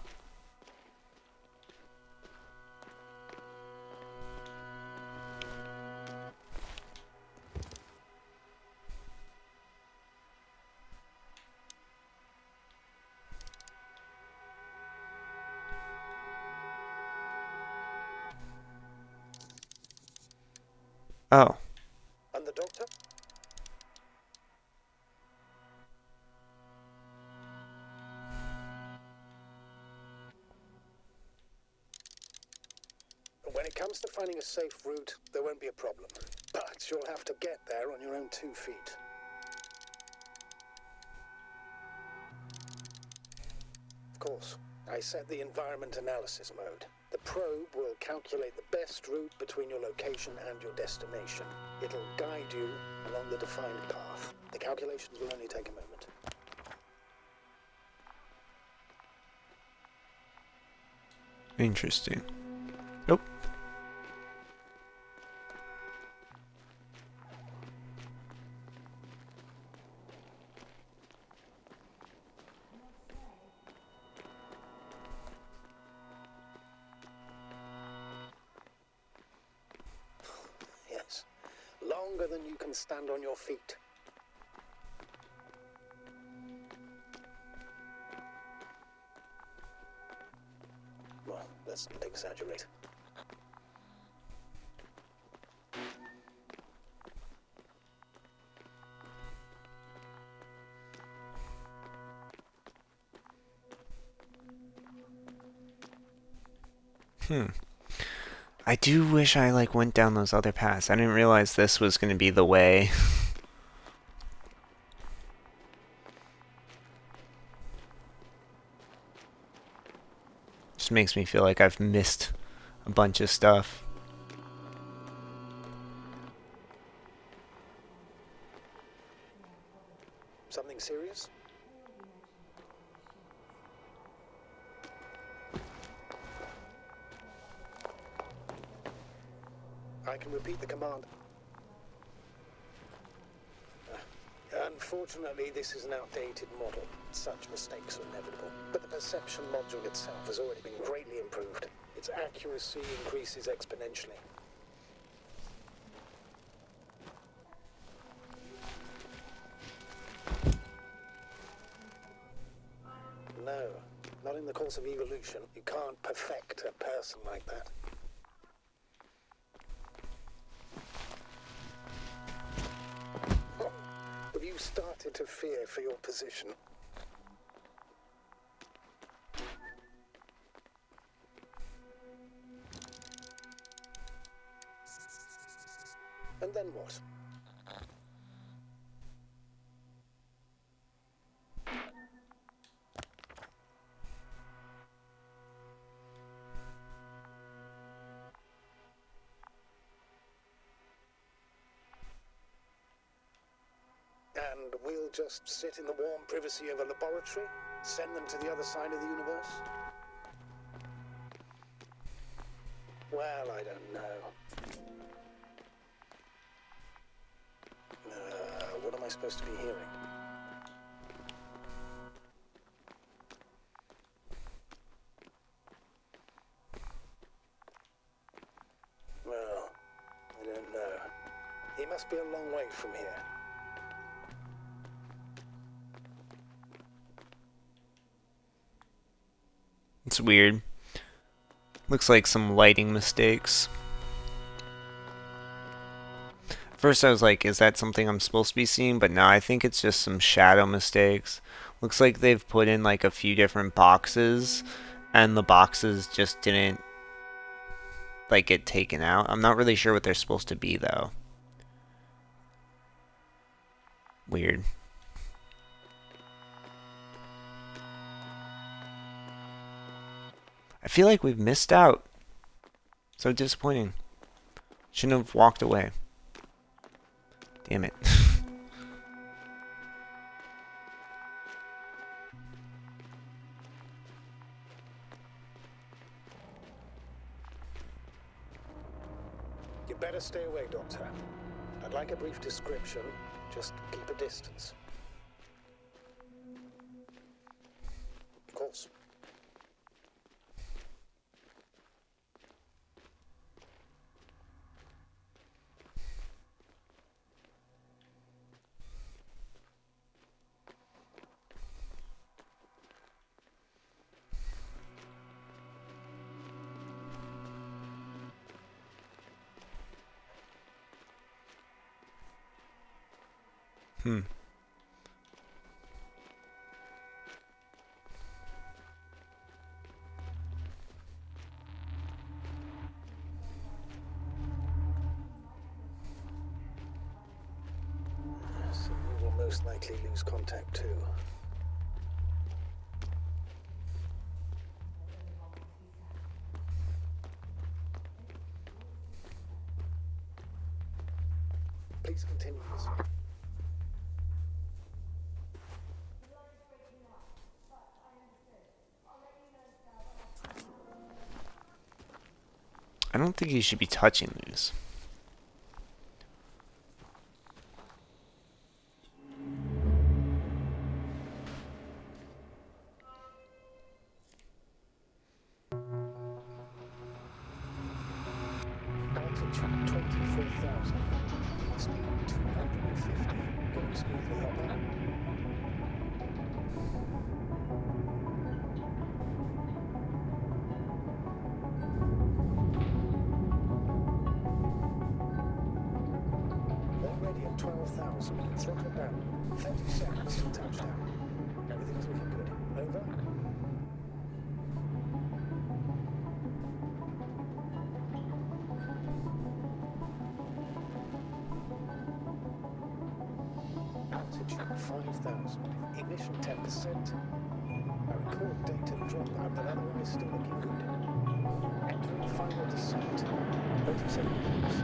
Oh. And the doctor? When it comes to finding a safe route, there won't be a problem. But you'll have to get there on your own 2 feet. Of course, I set the environment analysis mode. The probe will calculate the best route between your location and your destination. It'll guide you along the defined path. The calculations will only take a moment. Interesting. Nope. Yes, longer than you can stand on your feet. Well, let's not exaggerate. I do wish I like went down those other paths. I didn't realize this was going to be the way. Just makes me feel like I've missed a bunch of stuff. Something serious? I can repeat the command. Unfortunately, this is an outdated model. Such mistakes are inevitable. But the perception module itself has already been greatly improved. Its accuracy increases exponentially. No, not in the course of evolution. You can't perfect a person like that. Have you started to fear for your position? And then what? And we'll just sit in the warm privacy of a laboratory? Send them to the other side of the universe? Well, I don't know. What am I supposed to be hearing? Well, I don't know. He must be a long way from here. It's weird. Looks like some lighting mistakes. First I was like, is that something I'm supposed to be seeing? But no, I think it's just some shadow mistakes. Looks like they've put in like a few different boxes and the boxes just didn't like get taken out. I'm not really sure what they're supposed to be though. Weird. I feel like we've missed out. So disappointing. Shouldn't have walked away. Damn it. You better stay away, Doctor. I'd like a brief description. Just keep a distance. Of course. Hmm. So we will most likely lose contact too. Please continue, sir. I don't think you should be touching these. Altitude 24,000. Speed 250. Going smoothly, Hopper. Already at 12,000. Throttle down. 30 seconds till touchdown. Everything's looking good. Over. Altitude 5,000. Ignition 10%. I record data dropout, but otherwise still looking good. Entering final descent. 30 seconds.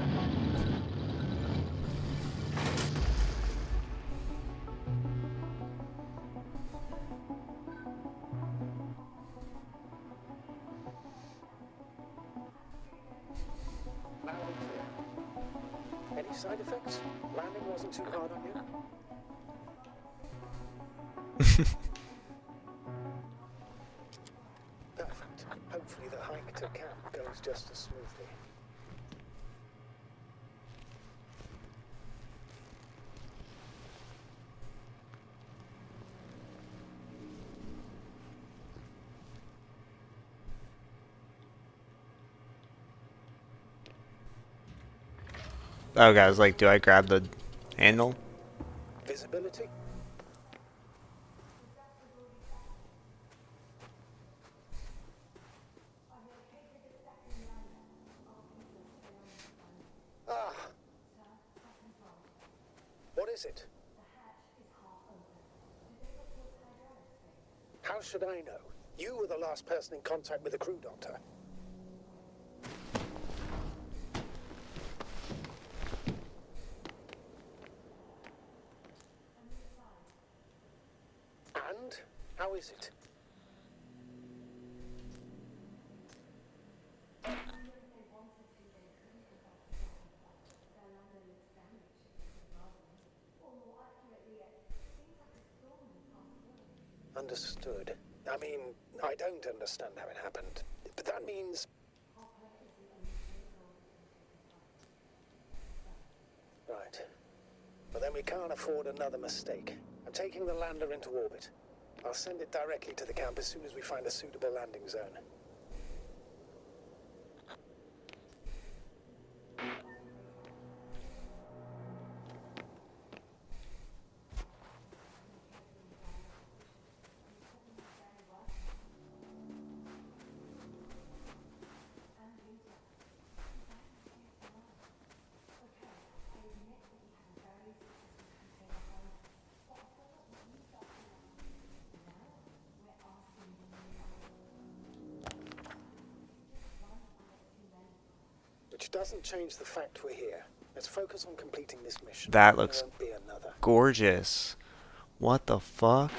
Loud and clear. Any side effects? Landing wasn't too hard on you? Perfect. Hopefully the hike to camp goes just as smoothly. Oh, guys, like, do I grab the handle? Visibility? Ah. What is it? How should I know? You were the last person in contact with the crew, Doctor. is it? Understood. I mean, I don't understand how it happened, but that means... Right. But then we can't afford another mistake. I'm taking the lander into orbit. I'll send it directly to the camp as soon as we find a suitable landing zone. Which doesn't change the fact we're here. Let's focus on completing this mission. That There looks won't be another. gorgeous. What the fuck?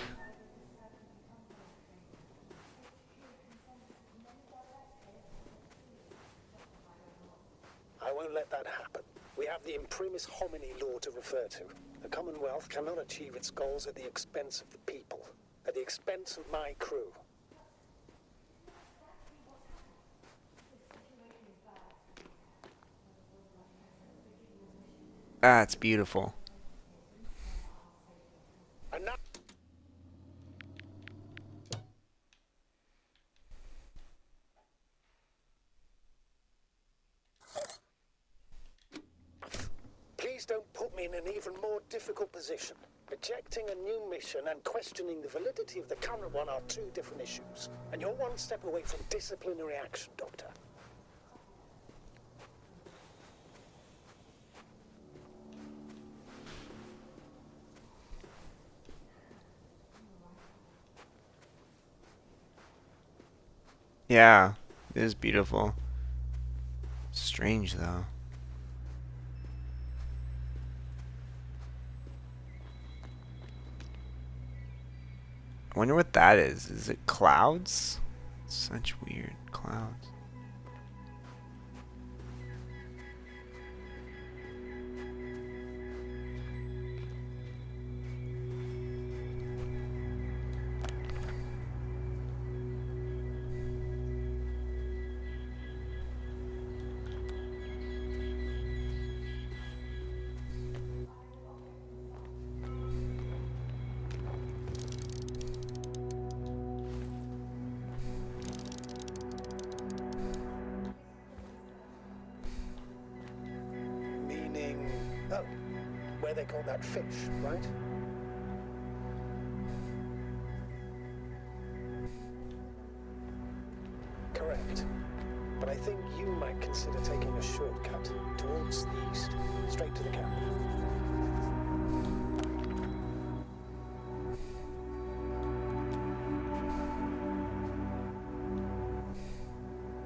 I won't let that happen. We have the imprimis homini law to refer to. The Commonwealth cannot achieve its goals at the expense of the people, at the expense of my crew. That's beautiful. And now please don't put me in an even more difficult position. Rejecting a new mission and questioning the validity of the current one are two different issues. And you're one step away from disciplinary action, Doctor. Yeah, it is beautiful. Strange though. I wonder what that is. Is it clouds? Such weird clouds. Meaning, oh, where they caught that fish, right? Correct. But I think you might consider taking a shortcut towards the east, straight to the camp.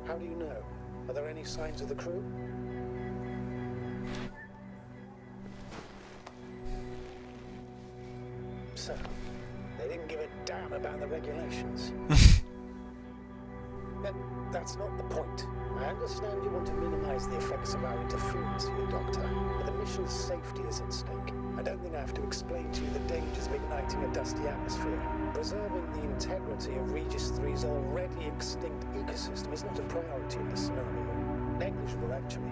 How do you know? Are there any signs of the crew? So, they didn't give a damn about the regulations. That's not the point. I understand you want to minimize the effects of our interference here, Doctor, but the mission's safety is at stake. I don't think I have to explain to you the dangers of igniting a dusty atmosphere. Preserving the integrity of Regis 3's already extinct ecosystem is not a priority in this scenario. Negligible, actually.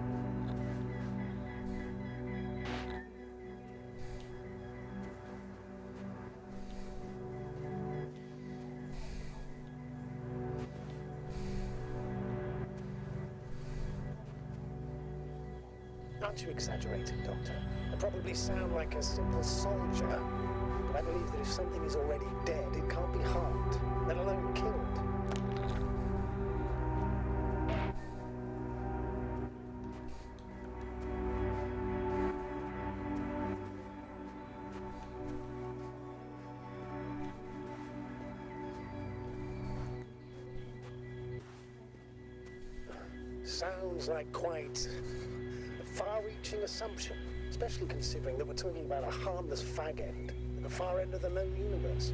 Aren't you exaggerating, Doctor? I probably sound like a simple soldier, but I believe that if something is already dead, it can't be harmed, let alone killed. Sounds like quite a far-reaching assumption, especially considering that we're talking about a harmless fag end at the far end of the known universe.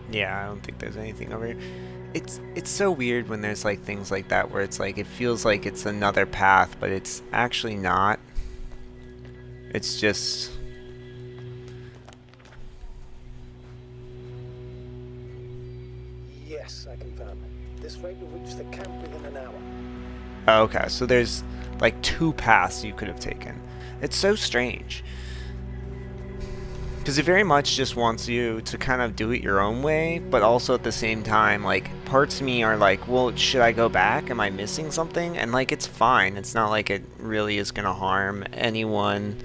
Yeah, I don't think there's anything over here. It's so weird when there's like things like that where it's like it feels like it's another path, but it's actually not. It's just Yes, I confirm. This rate will reach the camp within an hour. okay, so there's like two paths you could have taken. It's so strange. Because it very much just wants you to kind of do it your own way, but also at the same time, like, parts of me are like, well, should I go back? Am I missing something? And, like, it's fine. It's not like it really is going to harm anyone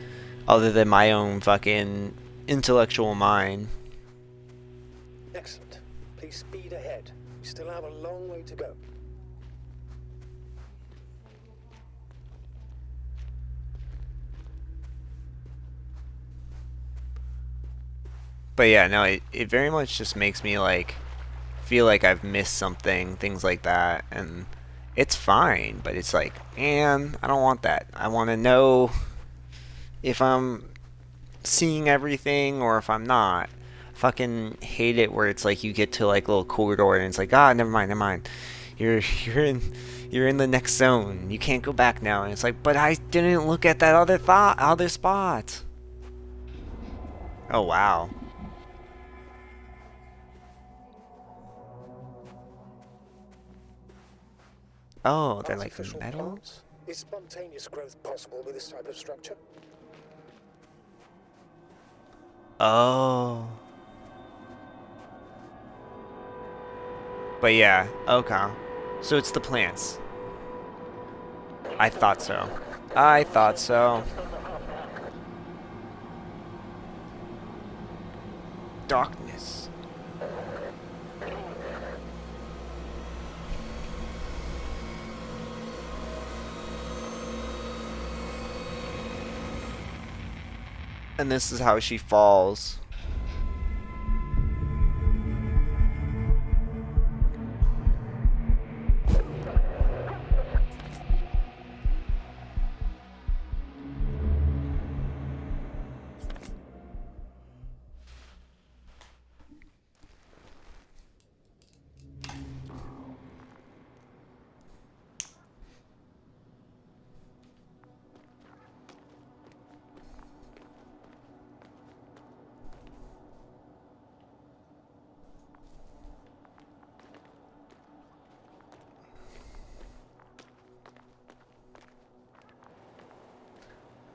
other than my own fucking intellectual mind. Excellent. Please speed ahead. We still have a long way to go. But yeah, no, it very much just makes me, like, feel like I've missed something, things like that, and it's fine, but it's like, man, I don't want that. I want to know if I'm seeing everything or if I'm not. Fucking hate it where it's like you get to like little corridor and it's like, ah, never mind, never mind. You're in the next zone. You can't go back now. And it's like, but I didn't look at that other spot. Oh wow. Oh, they're like Artificial metal? plants? Is spontaneous growth possible with this type of structure? Oh. But yeah, okay. So it's the plants. I thought so. I thought so. Darkness. And this is how she falls.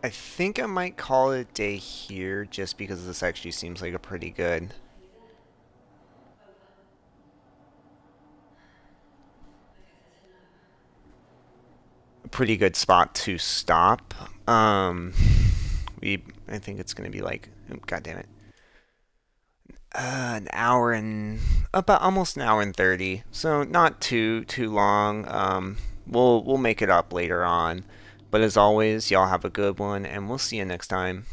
I think I might call it a day here just because this actually seems like a pretty good spot to stop. I think it's gonna be like, god damn it, an hour and about almost an hour and 30. So not too long. We'll make it up later on. But as always, y'all have a good one, and we'll see you next time.